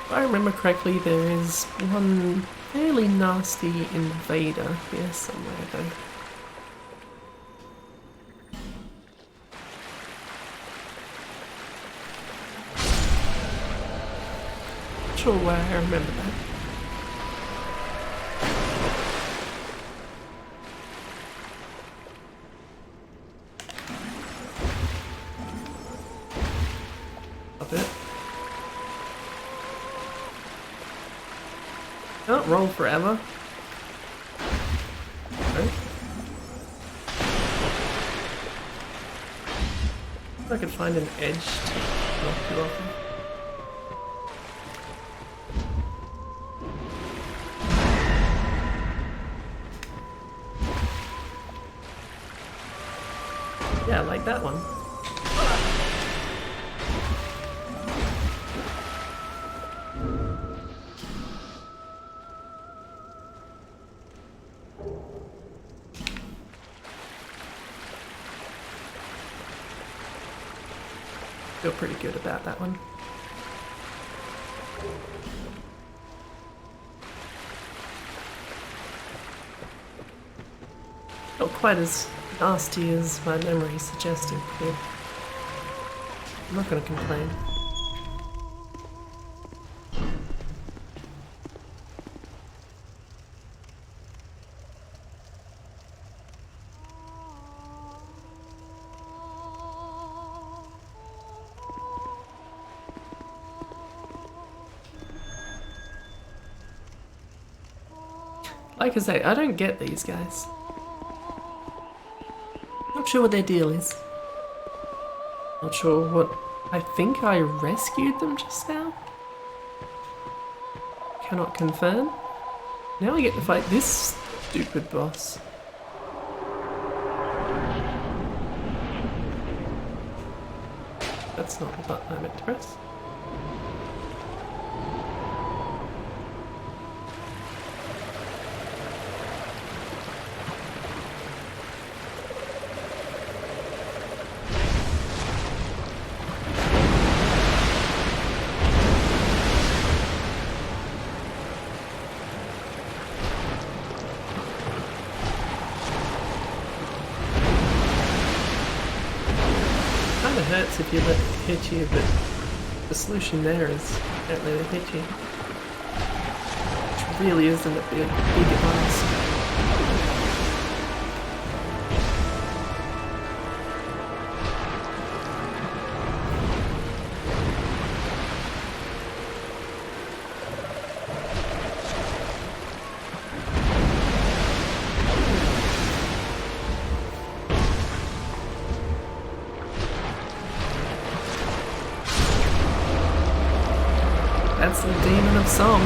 If I remember correctly, there is one fairly nasty invader here somewhere, though. Not sure why I remember that. Can't roll forever. Okay. If I could find an edge to knock you off. Yeah, like that one. Feel pretty good about that one. Not quite as nasty as my memory suggested, but I'm not going to complain. Like I say, I don't get these guys. Not sure what their deal is. Not sure what... I think I rescued them just now? Cannot confirm. Now we get to fight this stupid boss. That's not the button I meant to press. Kinda hurts if you let it hit you, but the solution there is don't let it hit you. Which really isn't a big advice. That's the demon of song.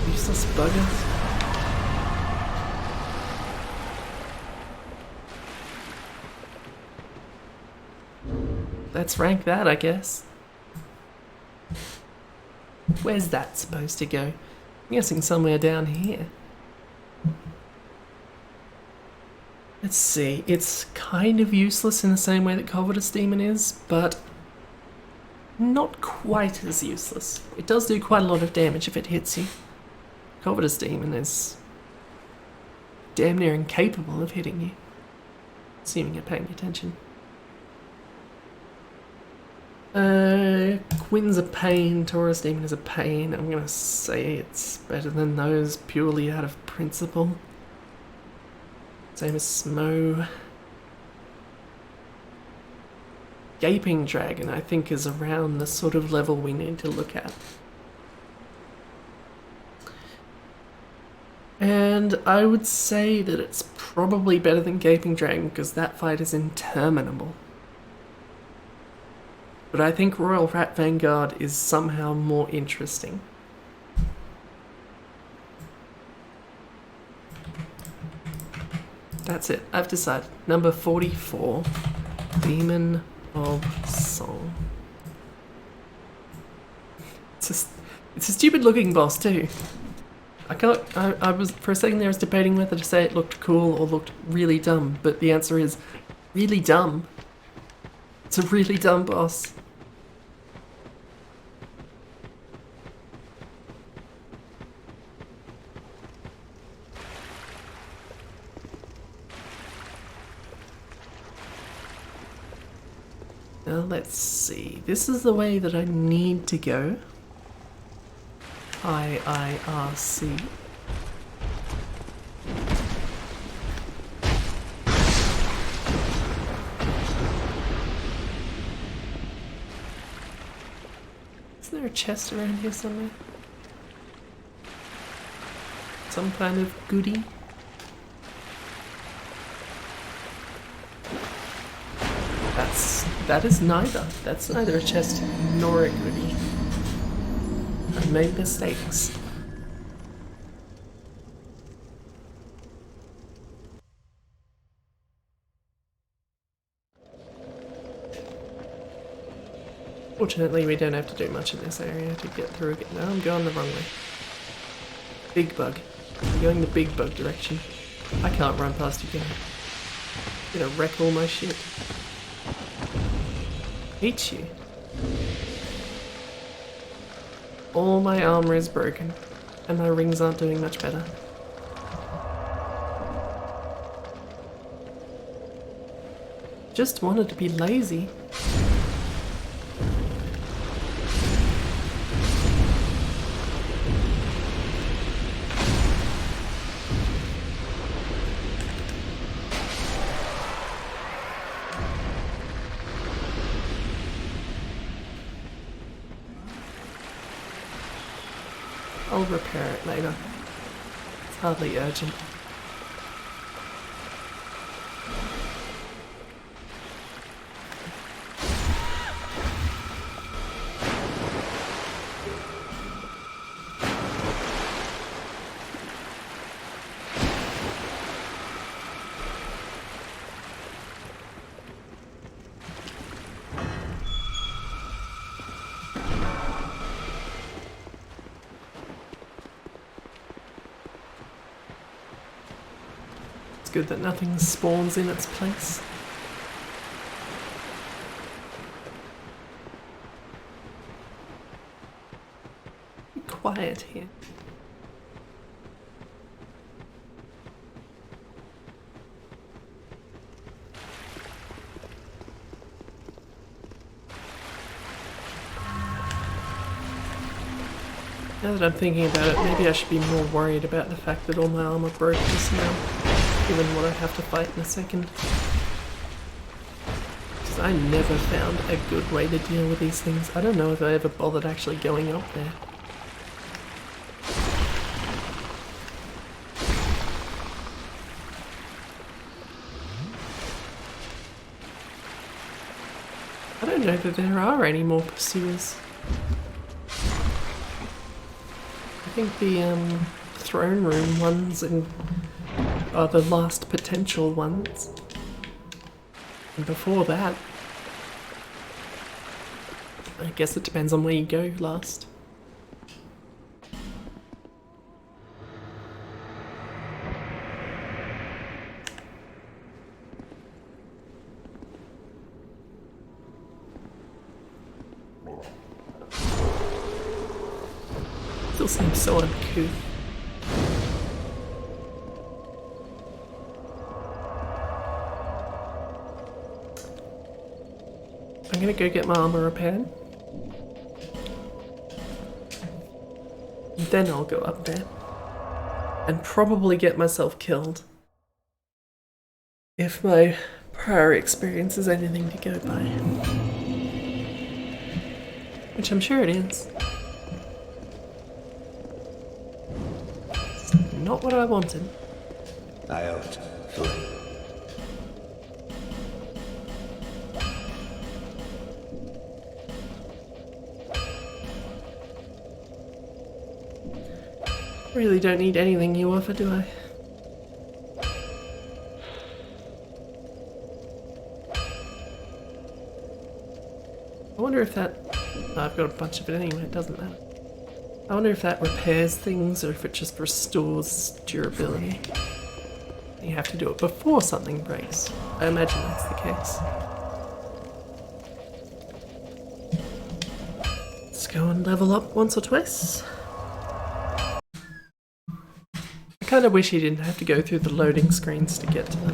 Useless buggers. let's rank that, I guess. Where's that supposed to go? I'm guessing somewhere down here. Let's see, it's kind of useless in the same way that Covetous Demon is, but not quite as useless. It does do quite a lot of damage if it hits you. Covetous Demon is damn near incapable of hitting you, assuming you're paying attention. Quinn's a pain, Taurus Demon is a pain. I'm gonna say it's better than those purely out of principle. Same as Smo. Gaping Dragon, I think, is around the sort of level we need to look at. And I would say that it's probably better than Gaping Dragon because that fight is interminable. But I think Royal Rat Vanguard is somehow more interesting. That's it, I've decided. Number 44, Demon of Song. It's a stupid looking boss too. I was, for a second there I was debating whether to say it looked cool or looked really dumb, but the answer is really dumb. It's a really dumb boss. Now let's see, this is the way that I need to go. IIRC. Isn't there a chest around here somewhere? Some kind of goodie? That is neither. That's neither a chest nor a goodie. I made mistakes. Fortunately, we don't have to do much in this area to get through again. No, I'm going the wrong way. Big bug. I'm going the big bug direction. I can't run past you, can I? I'm gonna wreck all my shit. Hate you. All my armor is broken, and my rings aren't doing much better. Just wanted to be lazy. I'll repair it later. It's hardly urgent. It's good that nothing spawns in its place. Be quiet here. Now that I'm thinking about it, maybe I should be more worried about the fact that all my armor broke just now, given what I have to fight in a second. Because I never found a good way to deal with these things. I don't know if I ever bothered actually going up there. I don't know that there are any more pursuers. I think the throne room ones are the last potential ones. And before that, I guess it depends on where you go last. Still seems so uncouth. I'm gonna go get my armor repaired. Then I'll go up there. And probably get myself killed. If my prior experience is anything to go by. Which I'm sure it is. It's not what I wanted. I ought to flee. Really don't need anything you offer, do I? I wonder if that... Oh, I've got a bunch of it anyway, it doesn't matter. I wonder if that repairs things or if it just restores durability. You have to do it before something breaks. I imagine that's the case. Let's go and level up once or twice. I kind of wish he didn't have to go through the loading screens to get to the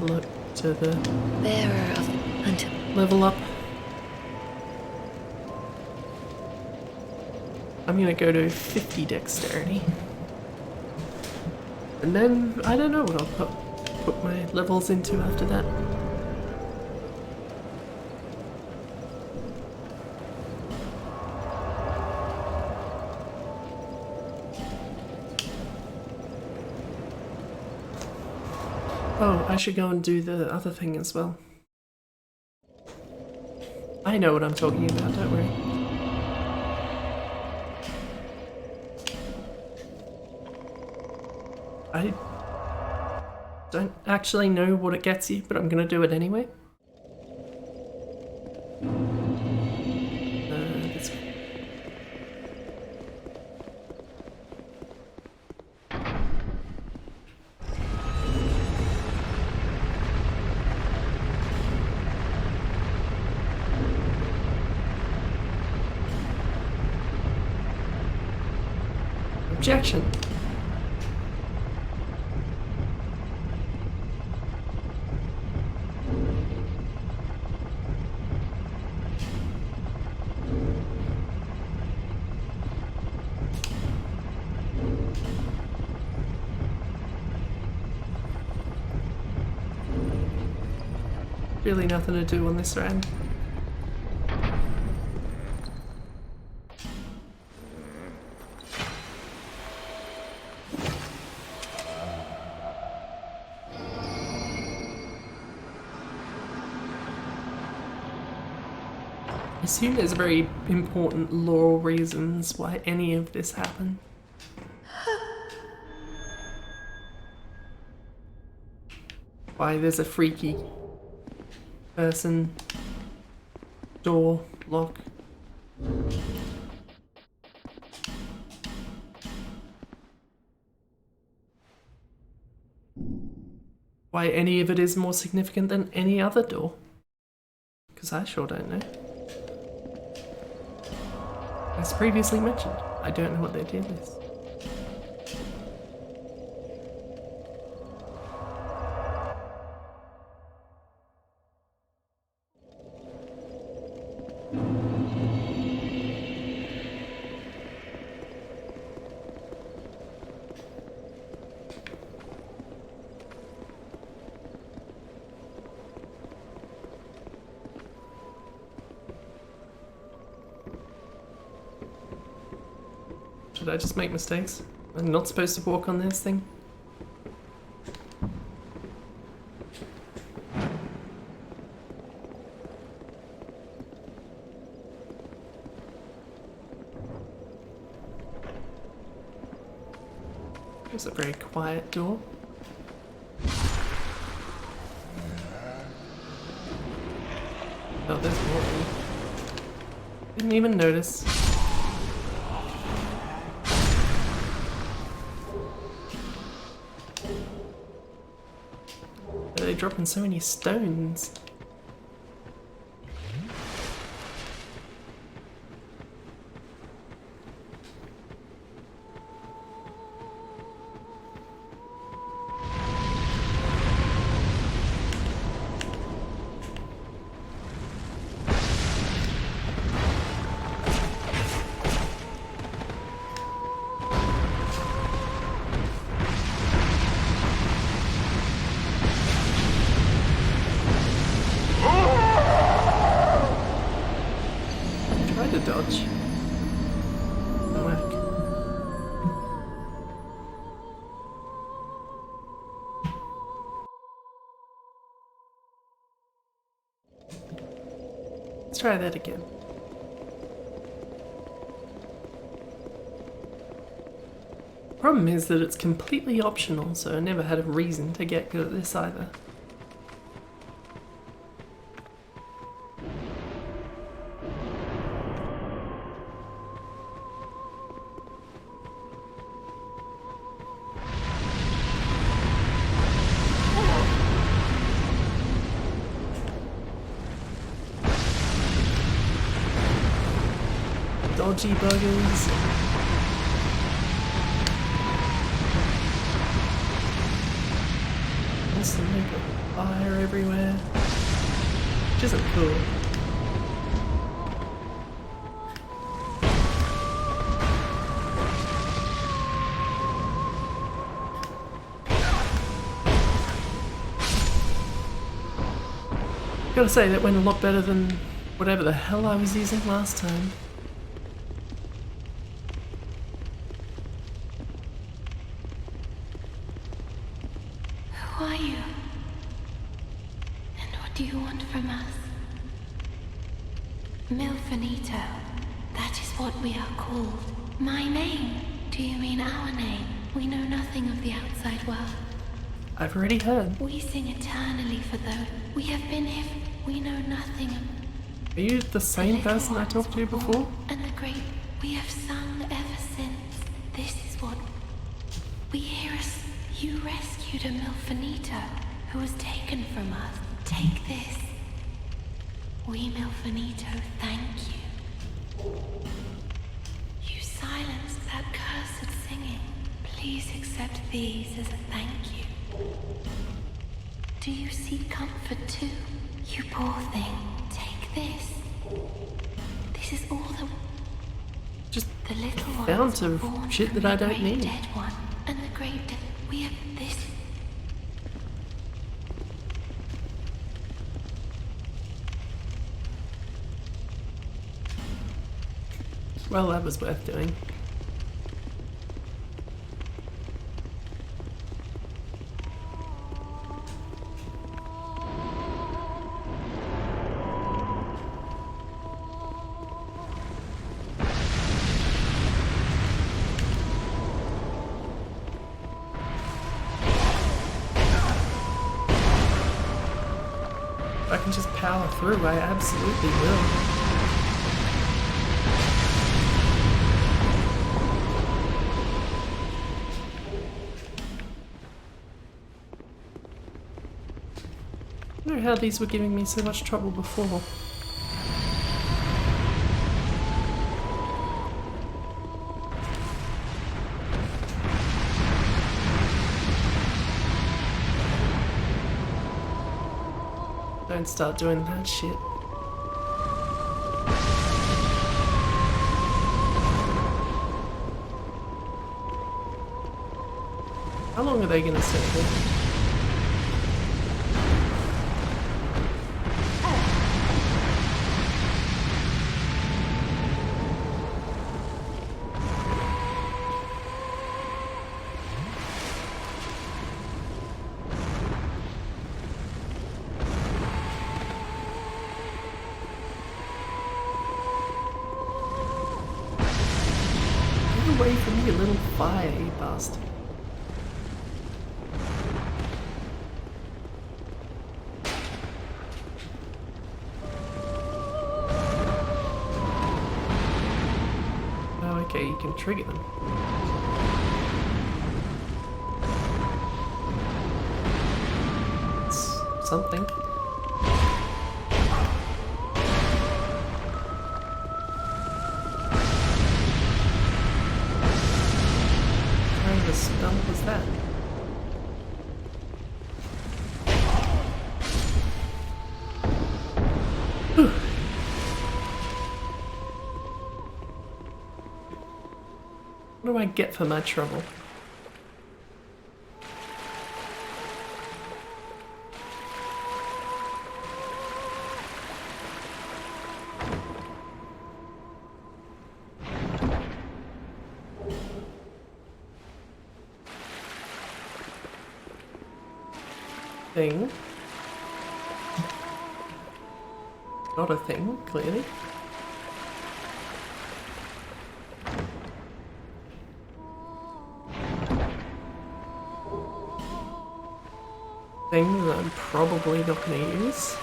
Bearer of the hunt. level up. I'm gonna go to 50 dexterity. And then, I don't know what I'll put my levels into after that. Oh, I should go and do the other thing as well. I know what I'm talking about, don't worry. I don't actually know what it gets you, but I'm gonna do it anyway. This one. Objection. Really nothing to do on this round. I assume there's very important lore reasons why any of this happened. Why there's a freaky person, door, lock. Why any of it is more significant than any other door. Because I sure don't know. As previously mentioned, I don't know what their deal is. Did I just make mistakes? I'm not supposed to walk on this thing? It's a very quiet door. Oh, there's more. Didn't even notice. Why are they dropping so many stones? Try to dodge. Whack. Let's try that again. Problem is that it's completely optional, so I never had a reason to get good at this either. Dodgy buggers. Constantly got fire everywhere. Which isn't cool. Gotta say, that went a lot better than whatever the hell I was using last time. Who are you? And what do you want from us? Milfinito. That is what we are called. My name? Do you mean our name? We know nothing of the outside world. I've already heard. We sing eternally for those. We have been here. We know nothing of Are you the same little person I ones talked to were before? born, and the great. We have sung ever since. This is what we hear us. You rescued a Milfinito who was taken from us. Take this. We Milfinito thank you. You silenced that cursed singing. Please accept these as a thank you. Do you seek comfort too? You poor thing. Take this. This is all Just the little ones founds were of born shit from that I the don't great need. dead one, and the great dead. We have this. Well, that was worth doing. If I can just power through, I absolutely will. I don't know how these were giving me so much trouble before. Don't start doing that shit. How long are they gonna stay here? Get away from me, you little fire, you bastard. okay, you can trigger them. It's something. What kind of a spell was that? What do I get for my trouble? Thing. Not a thing, clearly. Thing that I'm probably not going to use.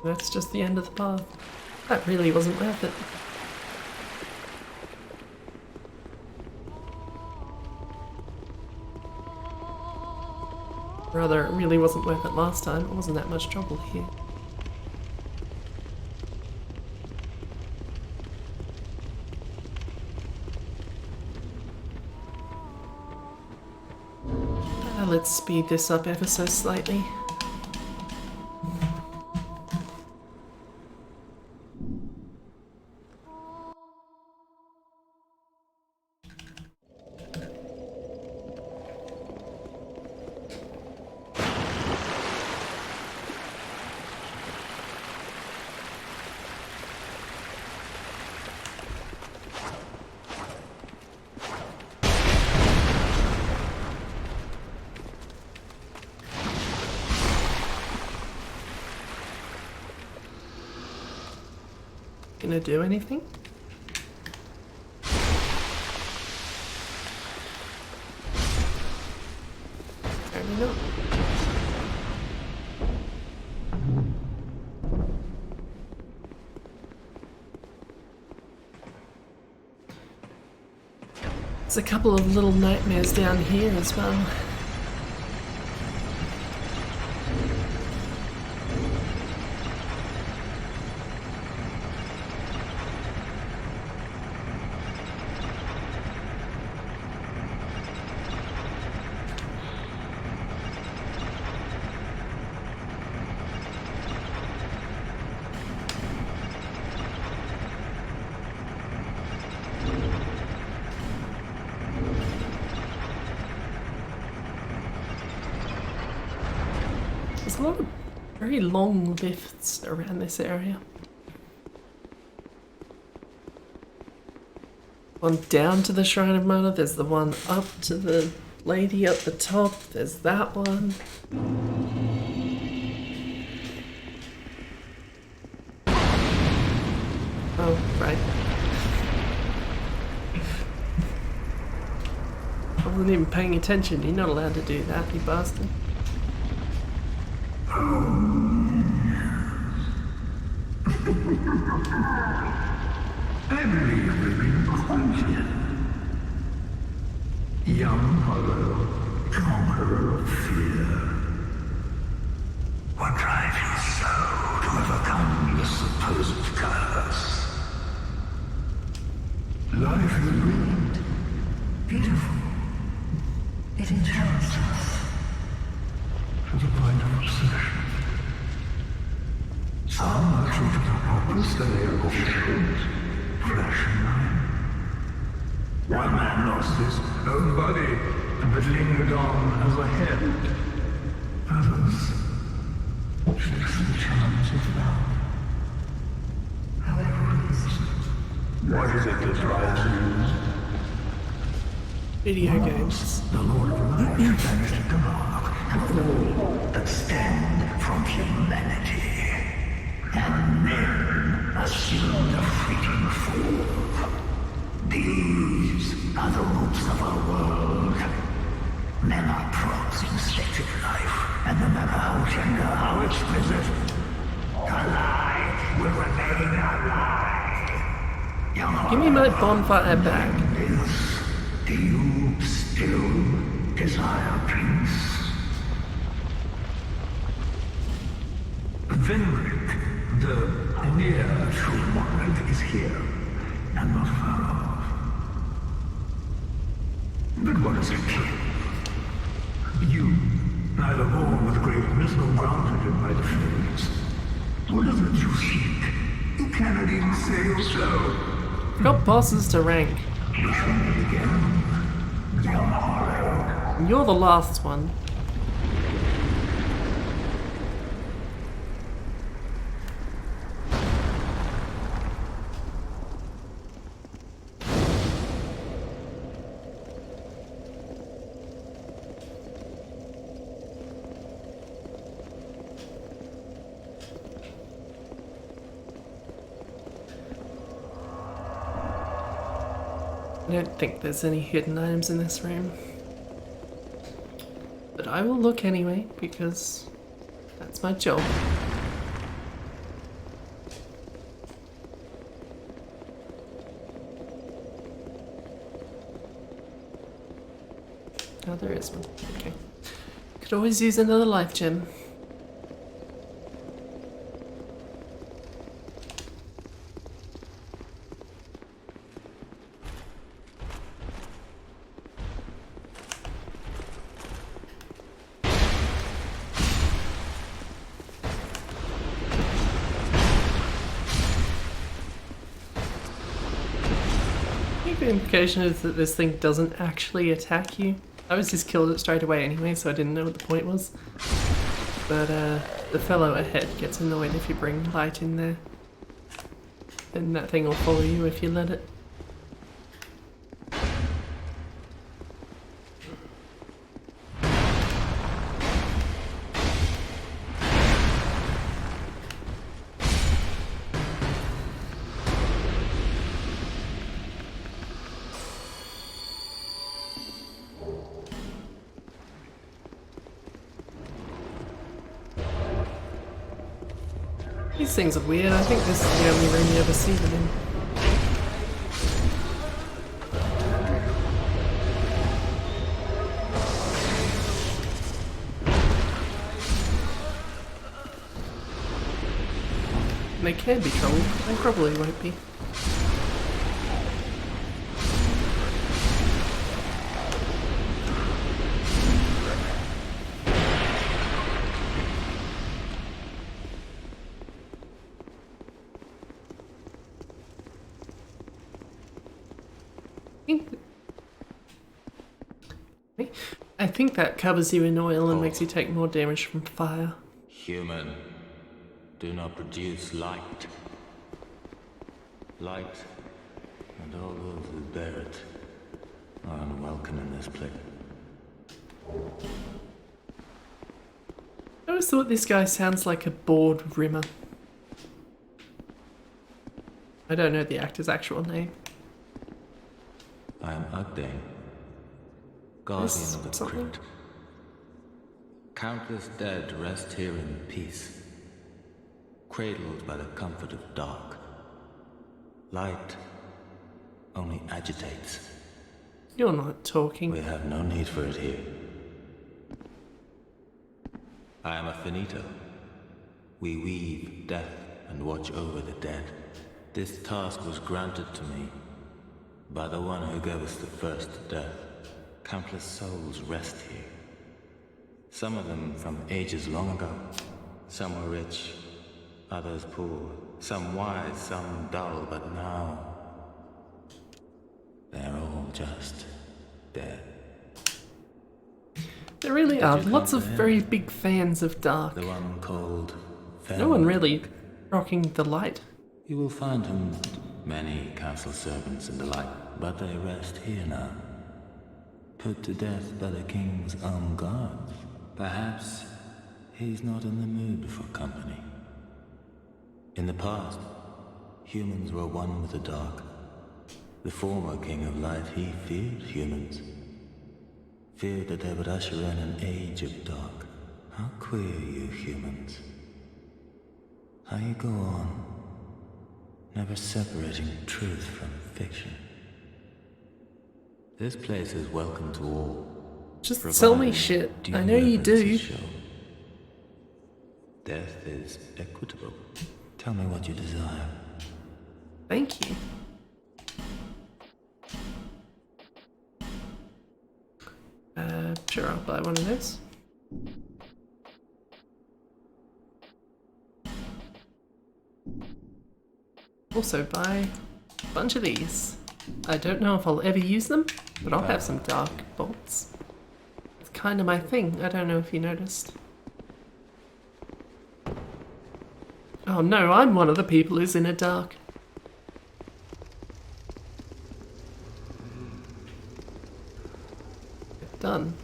That's just the end of the path. That really wasn't worth it. Rather, it really wasn't worth it last time. It wasn't that much trouble here. Let's speed this up ever so slightly. Gonna do anything? Apparently not. There's a couple of little nightmares down here as well. There's a lot of very long lifts around this area. One down to the Shrine of Mana, there's the one up to the lady at the top, there's that one. Oh, right. I wasn't even paying attention. You're not allowed to do that, you bastard. I believe we've been conquered. Young hollow, conqueror of fear. What drives you so to overcome your supposed curse? Life is brilliant, beautiful. It enchants us to the point of obsession. Some are true to the purpose that they are fulfilled, flesh and mind. One man lost his own body, but lingered on as a head. Others chased the charms of love. However it is, what is it that drives you? Video games. The Lord of Life vanished at the mark, and all that stand from humanity. And men assumed a fleeting form. These are the roots of our world. Men are props in state of life And no matter how tender, how explicit, the light will remain alive. Young Give me my bonfire back. This, do you still desire peace? Drangleic, the near true monarch, is here, and not far off. But what is a king? You, neither born with greatness nor grounded by the fates. What is it you seek? You cannot even say yourself. Got bosses to rank. We shall meet again, young Hollow. And you're the last one. I don't think there's any hidden items in this room. But I will look anyway, because that's my job. Oh, there is one. Okay. Could always use another life gem. The implication is that this thing doesn't actually attack you. I was just killed it straight away anyway, so I didn't know what the point was. But the fellow ahead gets annoyed if you bring light in there. Then that thing will follow you if you let it. These things are weird. I think this is the only room you ever see them in. They can be trouble. They probably won't be. I think that covers you in oil and makes you take more damage from fire. Human, do not produce light. Light, and all those who bear it, are unwelcome in this place. I always thought this guy sounds like a bored rimmer. I don't know the actor's actual name. I am Ugdane, guardian of the something? crypt. Countless dead rest here in peace, cradled by the comfort of dark. Light only agitates. You're not talking. We have no need for it here. I am a finito. We weave death and watch over the dead. This task was granted to me by the one who gave us the first death. Countless souls rest here. Some of them from ages long ago. Some were rich, others poor. Some wise, some dull, but now they're all just dead. There really Did are you lots of comprehend? very big fans of dark. The one called No one really rocking the light. You will find him many castle servants and the like, but they rest here now. Put to death by the king's own guards. Perhaps he's not in the mood for company. In the past, humans were one with the dark. The former king of light, he feared humans. Feared that they would usher in an age of dark. How queer you humans. How you go on, never separating truth from fiction. This place is welcome to all. Just tell me provided shit. due I know you reverence do. is shown. Death is equitable. Tell me what you desire. Thank you. Sure, I'll buy one of those. Also buy a bunch of these. I don't know if I'll ever use them, but I'll have some dark bolts. It's kind of my thing. I don't know if you noticed. Oh no, I'm one of the people who's in a dark. Done.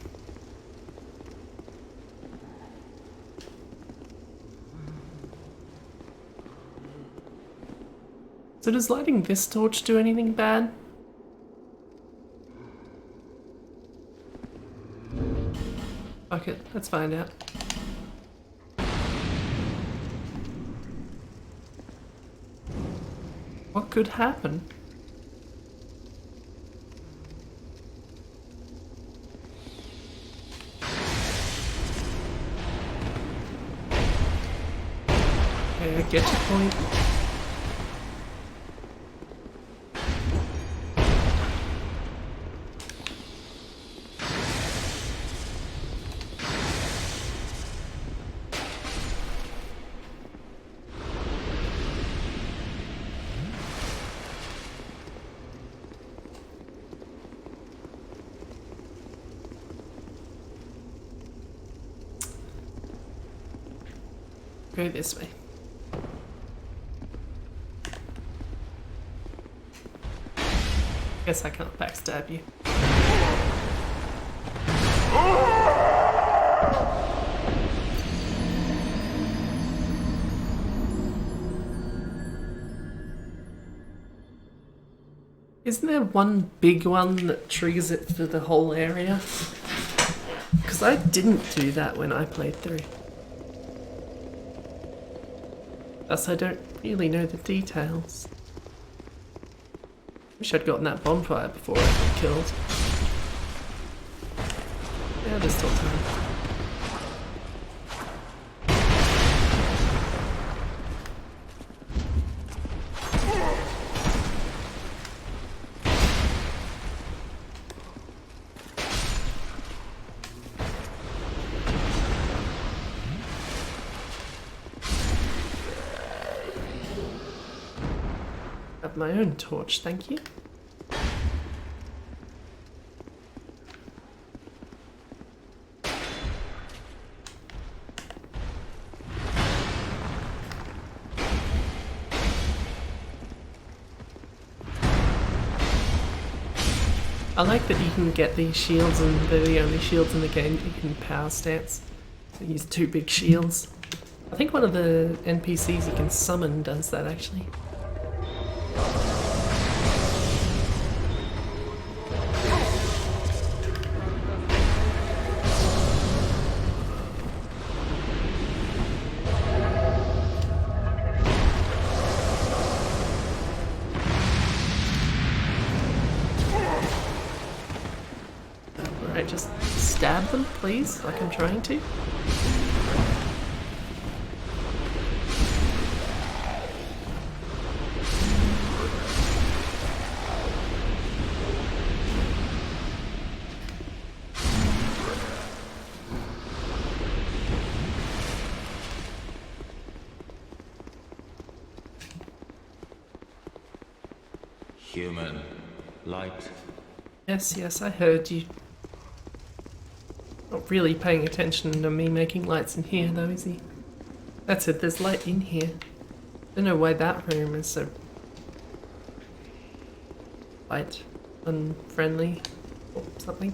So does lighting this torch do anything bad? Fuck it, let's find out. What could happen? Okay, I get your point. Go this way. Guess I can't backstab you. Isn't there one big one that triggers it for the whole area? Because I didn't do that when I played through. Thus, I don't really know the details. Wish I'd gotten that bonfire before I got killed. Yeah, there's still time. Have my own torch, thank you. I like that you can get these shields and they're the only shields in the game that you can power stance. So use two big shields. I think one of the NPCs you can summon does that actually. Alright, just stab them, please, like I'm trying to. Human. Light. Yes, yes, I heard you. Not really paying attention to me making lights in here, though, is he? That's it, there's light in here. Don't know why that room is so light, unfriendly, or something.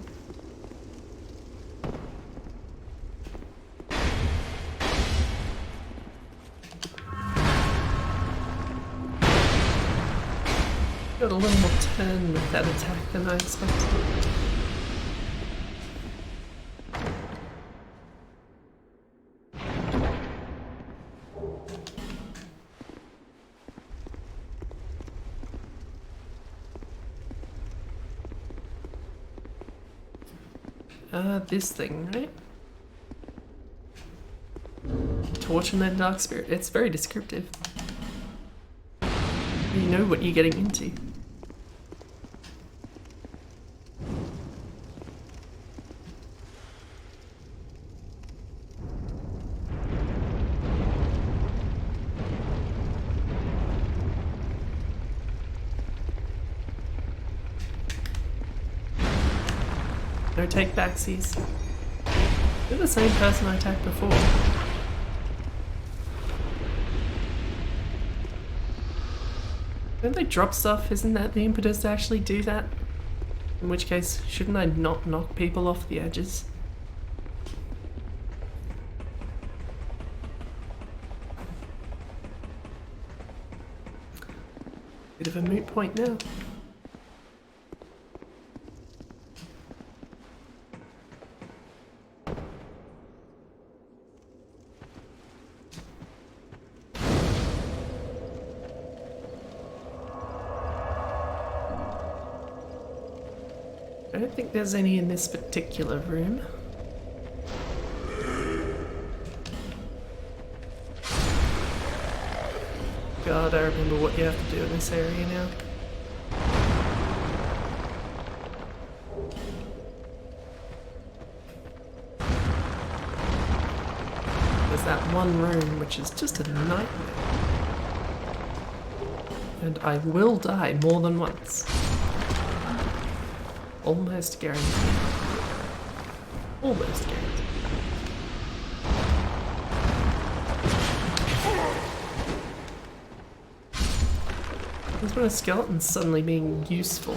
Got a little more turn with that attack than I expected. this thing, right? Torch and then dark spirit. It's very descriptive. You know what you're getting into. No take backsies. You're the same person I attacked before. Don't they drop stuff? Isn't that the impetus to actually do that? In which case, shouldn't I not knock people off the edges? Bit of a moot point now. I don't think there's any in this particular room. God, I remember what you have to do in this area now. There's that one room which is just a nightmare. And I will die more than once. Almost guaranteed. Almost guaranteed. That's when a skeleton's suddenly being useful.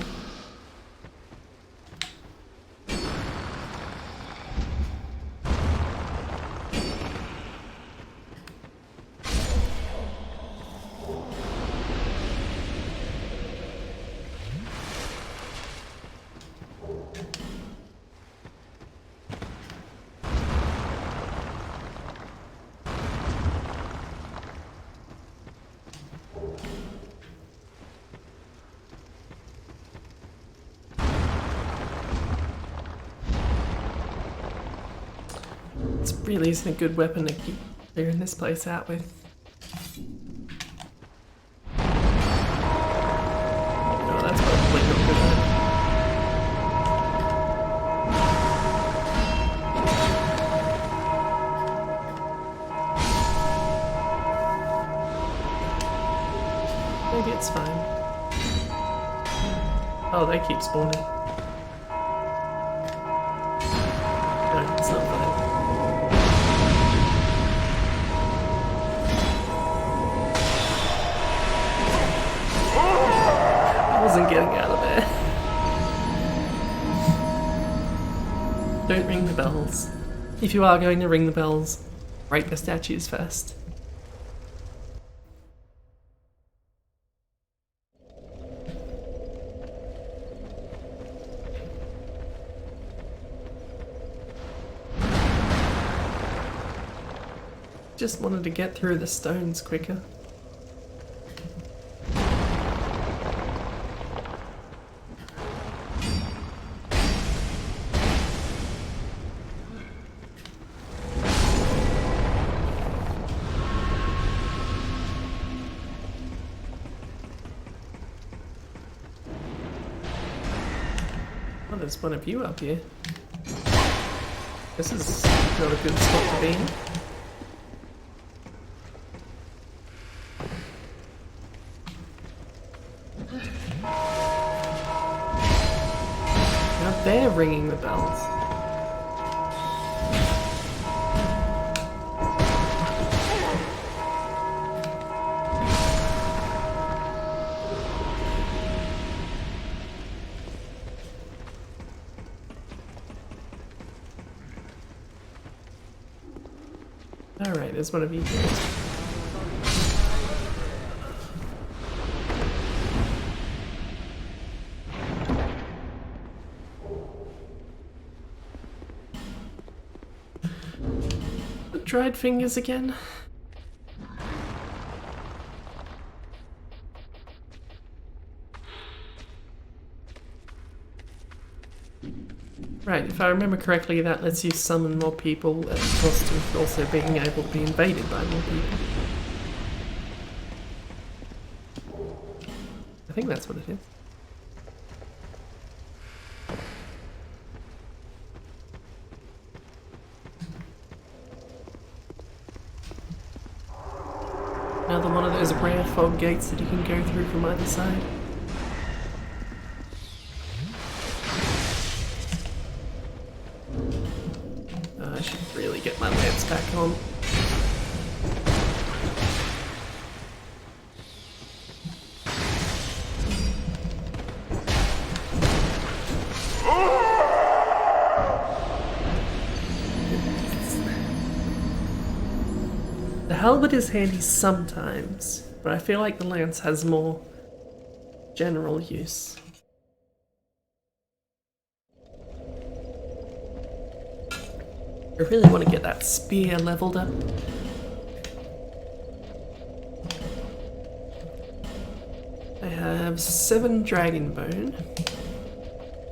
This really isn't a good weapon to keep clearing this place out with. No, that's probably not good. Maybe it's fine. Oh, they keep spawning. No, it's not fine. Wasn't getting out of there. Don't ring the bells. If you are going to ring the bells, break the statues first. Just wanted to get through the stones quicker. Oh, there's one of you up here. This is not a good spot to be in. Now they're ringing the bells. Alright, there's one of you here. The dried fingers again. Right, if I remember correctly, that lets you summon more people at the cost of also being able to be invaded by more people. I think that's what it is. Another one of those rare fog gates that you can go through from either side. I should really get my lamps back on. The halberd is handy sometimes, but I feel like the lance has more general use. I really want to get that spear leveled up. I have 7 dragon bone.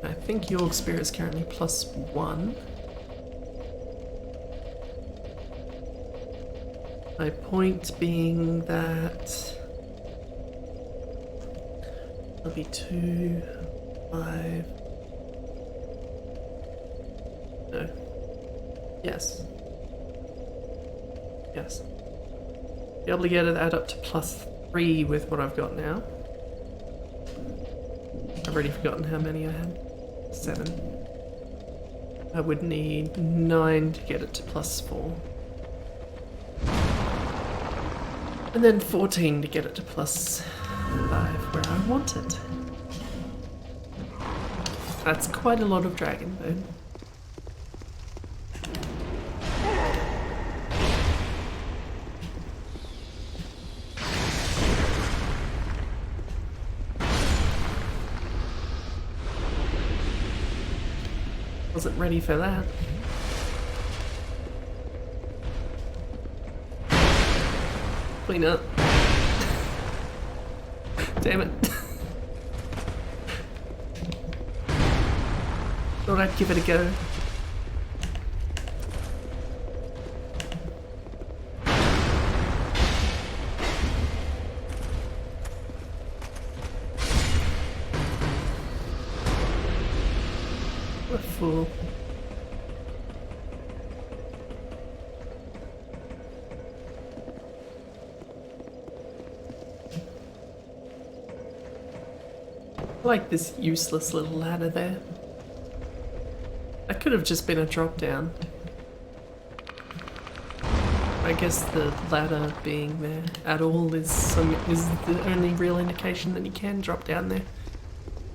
I think your spear is currently +1. My point being that it'll be 2, 5. No. Yes. Yes. Be able to get it add up to +3 with what I've got now. I've already forgotten how many I had. 7. I would need 9 to get it to +4. And then 14 to get it to +5 where I want it. That's quite a lot of dragon bone. Wasn't ready for that. Clean up. Damn it. Thought I'd give it a go. What a fool. I like this useless little ladder there. That could have just been a drop down. I guess the ladder being there at all is the only real indication that you can drop down there,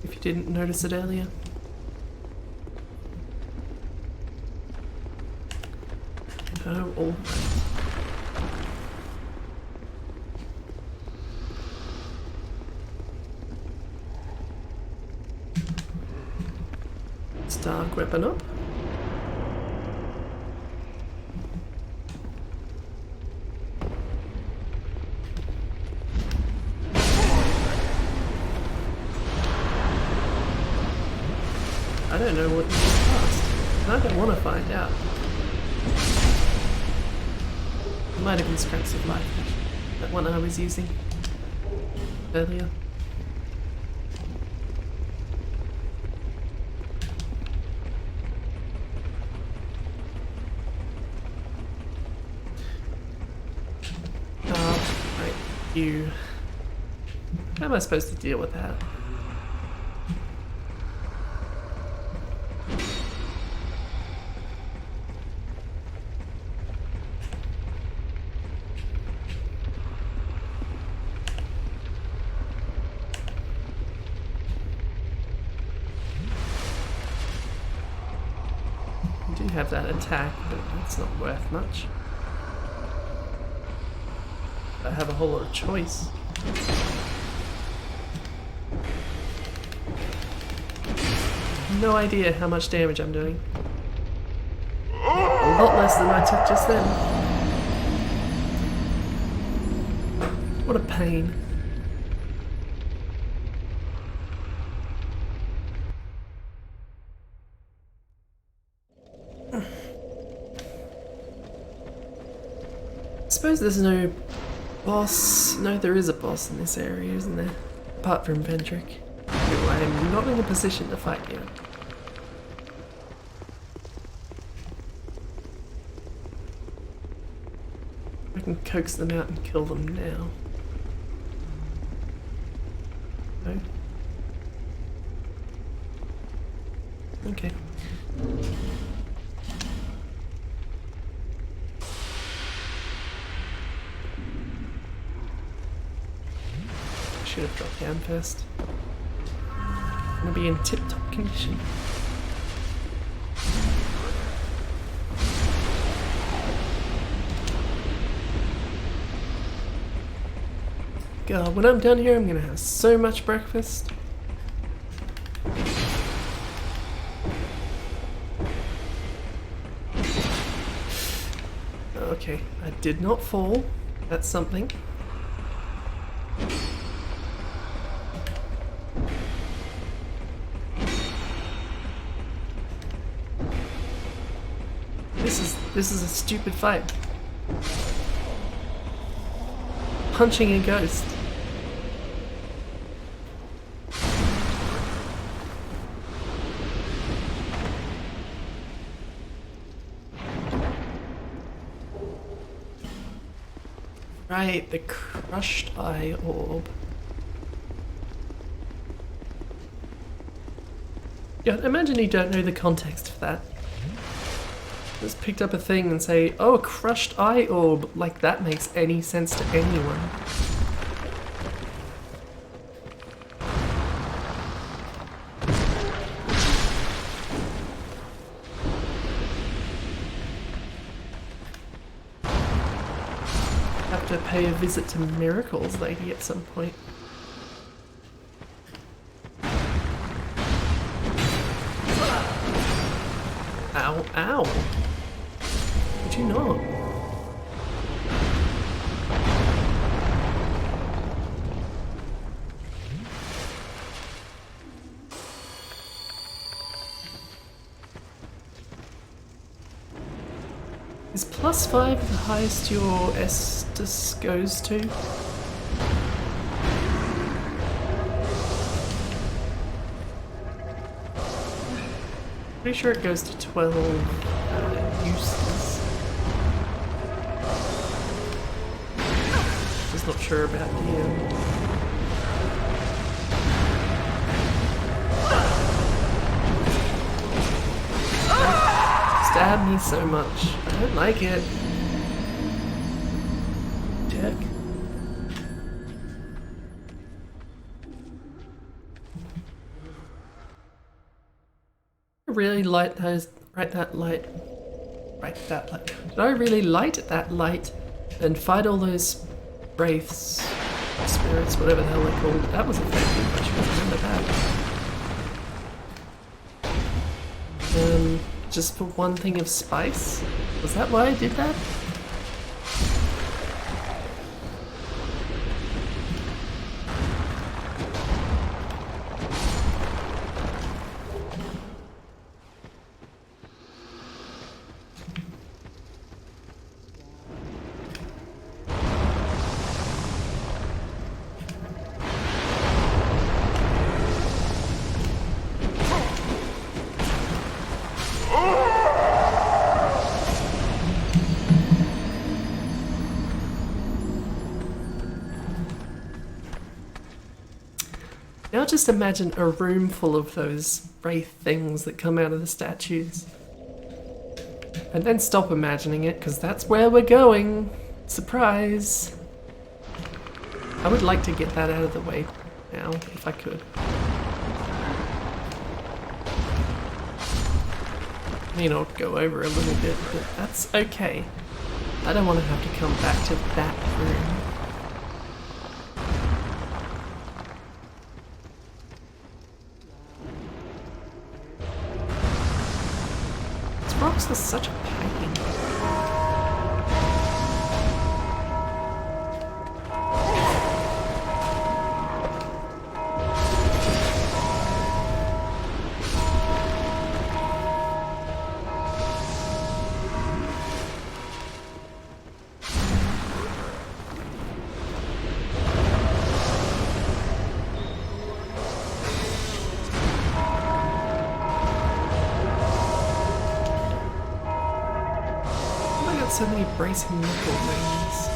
if you didn't notice it earlier. Oh, all right. Dark weapon up. I don't know what you just passed, and I don't want to find out. It might have been scraps of life, that one I was using earlier. You. How am I supposed to deal with that? I do have that attack, but it's not worth much. I have a whole lot of choice. No idea how much damage I'm doing. A lot less than I took just then. What a pain. suppose there's no boss. No, there is a boss in this area, isn't there? Apart from Vendrick, who I am not in a position to fight yet. I can coax them out and kill them now. No? Okay. Should have dropped down first. I'm gonna be in tip-top condition. God, when I'm down here, I'm gonna have so much breakfast. Okay, I did not fall. That's something. This is a stupid fight. Punching a ghost. Right, the crushed eye orb. Yeah, imagine you don't know the context for that. Just picked up a thing and say, oh, a crushed eye orb, like that makes any sense to anyone. Have to pay a visit to Miracles Lady at some point. Ow, ow. Would you not? Is +5 the highest your Estus goes to? Pretty sure it goes to 12 uses. Just not sure about the stab me so much. I don't like it. Jerk. I really light those. Right, that light. Right, that light. Did I really light that light and fight all those wraiths, spirits, whatever the hell they're called? That was effective. I should remember that. Just for one thing of spice? Was that why I did that? Now just imagine a room full of those wraith things that come out of the statues. And then stop imagining it, because that's where we're going. Surprise! I would like to get that out of the way now, if I could. I mean, I'll go over a little bit, but that's okay. I don't want to have to come back to that room. Rocks are such a pain. so many bracing knuckle rings.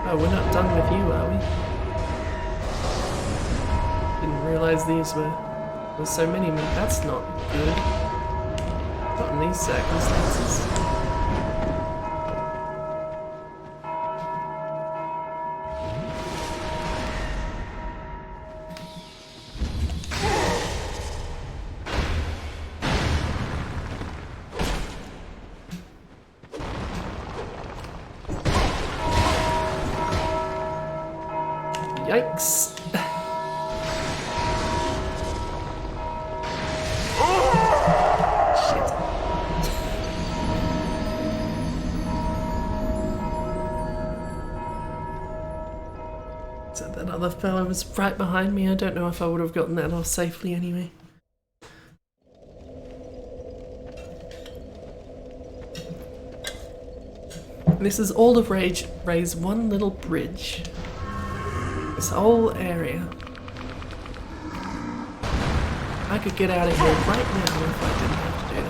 Oh, we're not done with you, are we? Didn't realise these were so many. That's not good. Not in these circumstances. Yikes. Shit. So that other fellow was right behind me. I don't know if I would have gotten that off safely anyway. This is all of Ray's one little bridge. This whole area. I could get out of here right now if I didn't have to do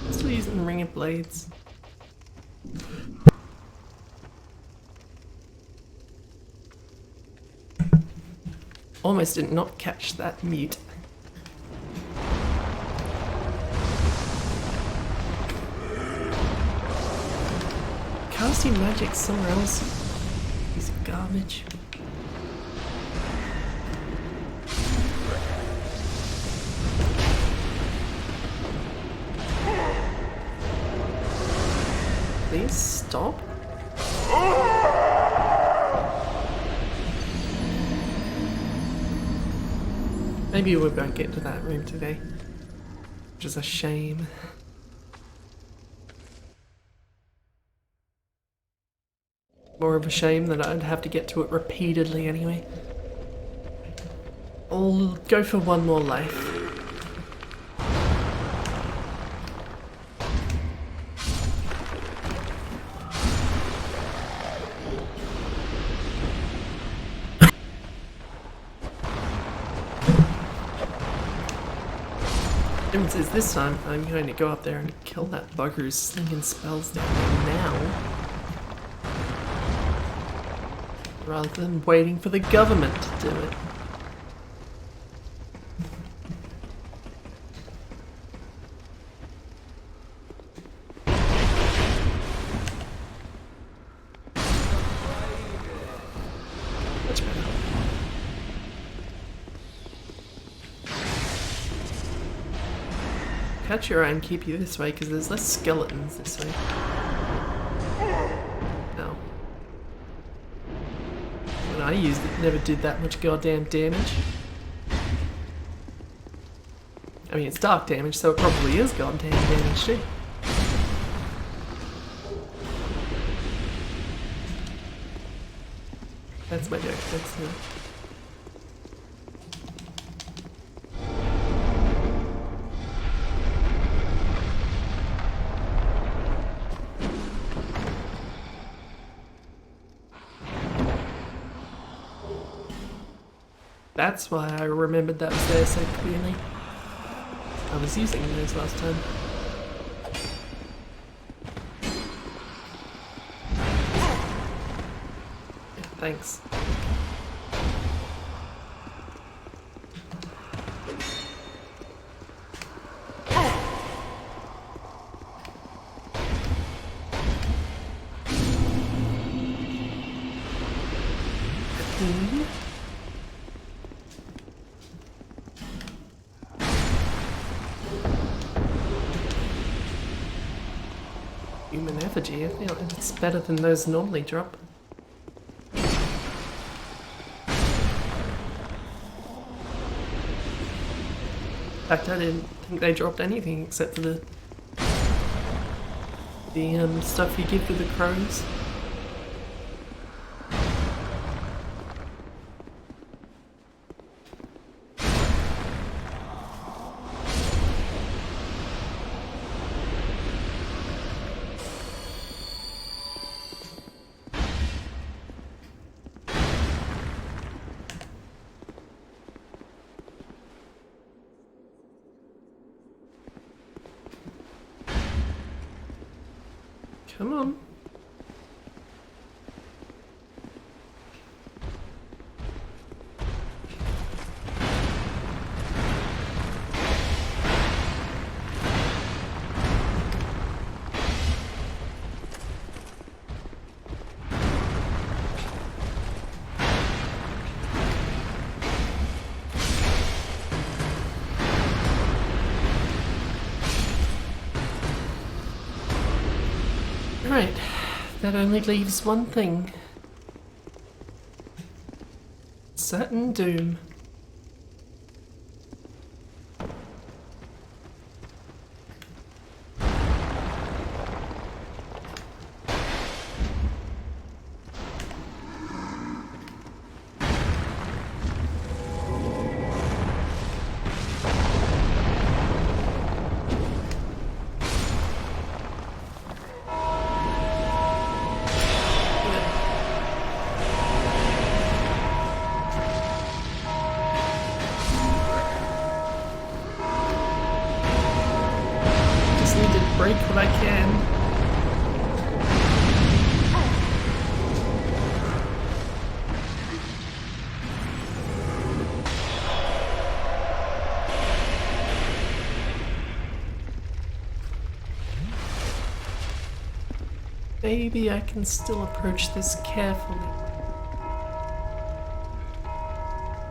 that. Still using the ring of blades. Almost did not catch that mute. Casting magic somewhere else is garbage. Please stop. Maybe we won't get to that room today, which is a shame. More of a shame that I'd have to get to it repeatedly anyway. I'll go for one more life. Difference is this time I'm going to go up there and kill that bugger who's slinging spells down there now. Rather than waiting for the government to do it. Much better. Catch your eye and keep you this way because there's less skeletons this way. No. When I used it, never did that much goddamn damage. I mean, it's dark damage, so it probably is goddamn damage too. That's my joke. That's That's why I remembered that was there so clearly. I was using those last time. Yeah, thanks. Human effigy, I feel it's better than those normally drop. In fact, I didn't think they dropped anything except for the stuff you give to the crows. Come on. Right, that only leaves one thing. Certain doom. Just need to break what I can. Maybe I can still approach this carefully.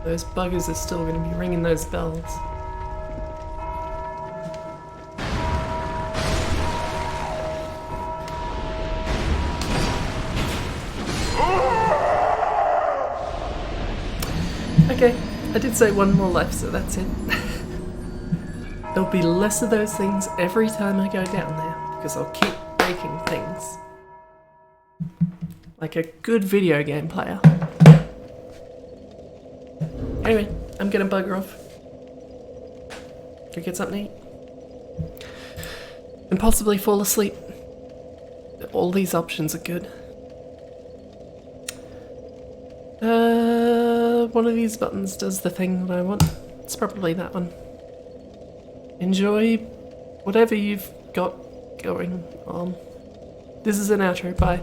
Those buggers are still going to be ringing those bells. Okay, I did say one more life, so that's it. There'll be less of those things every time I go down there, because I'll keep breaking things. Like a good video game player. Anyway, I'm gonna bugger off. Go get something to eat. And possibly fall asleep. All these options are good. One of these buttons does the thing that I want. It's probably that one. Enjoy whatever you've got going on. This is an outro, bye.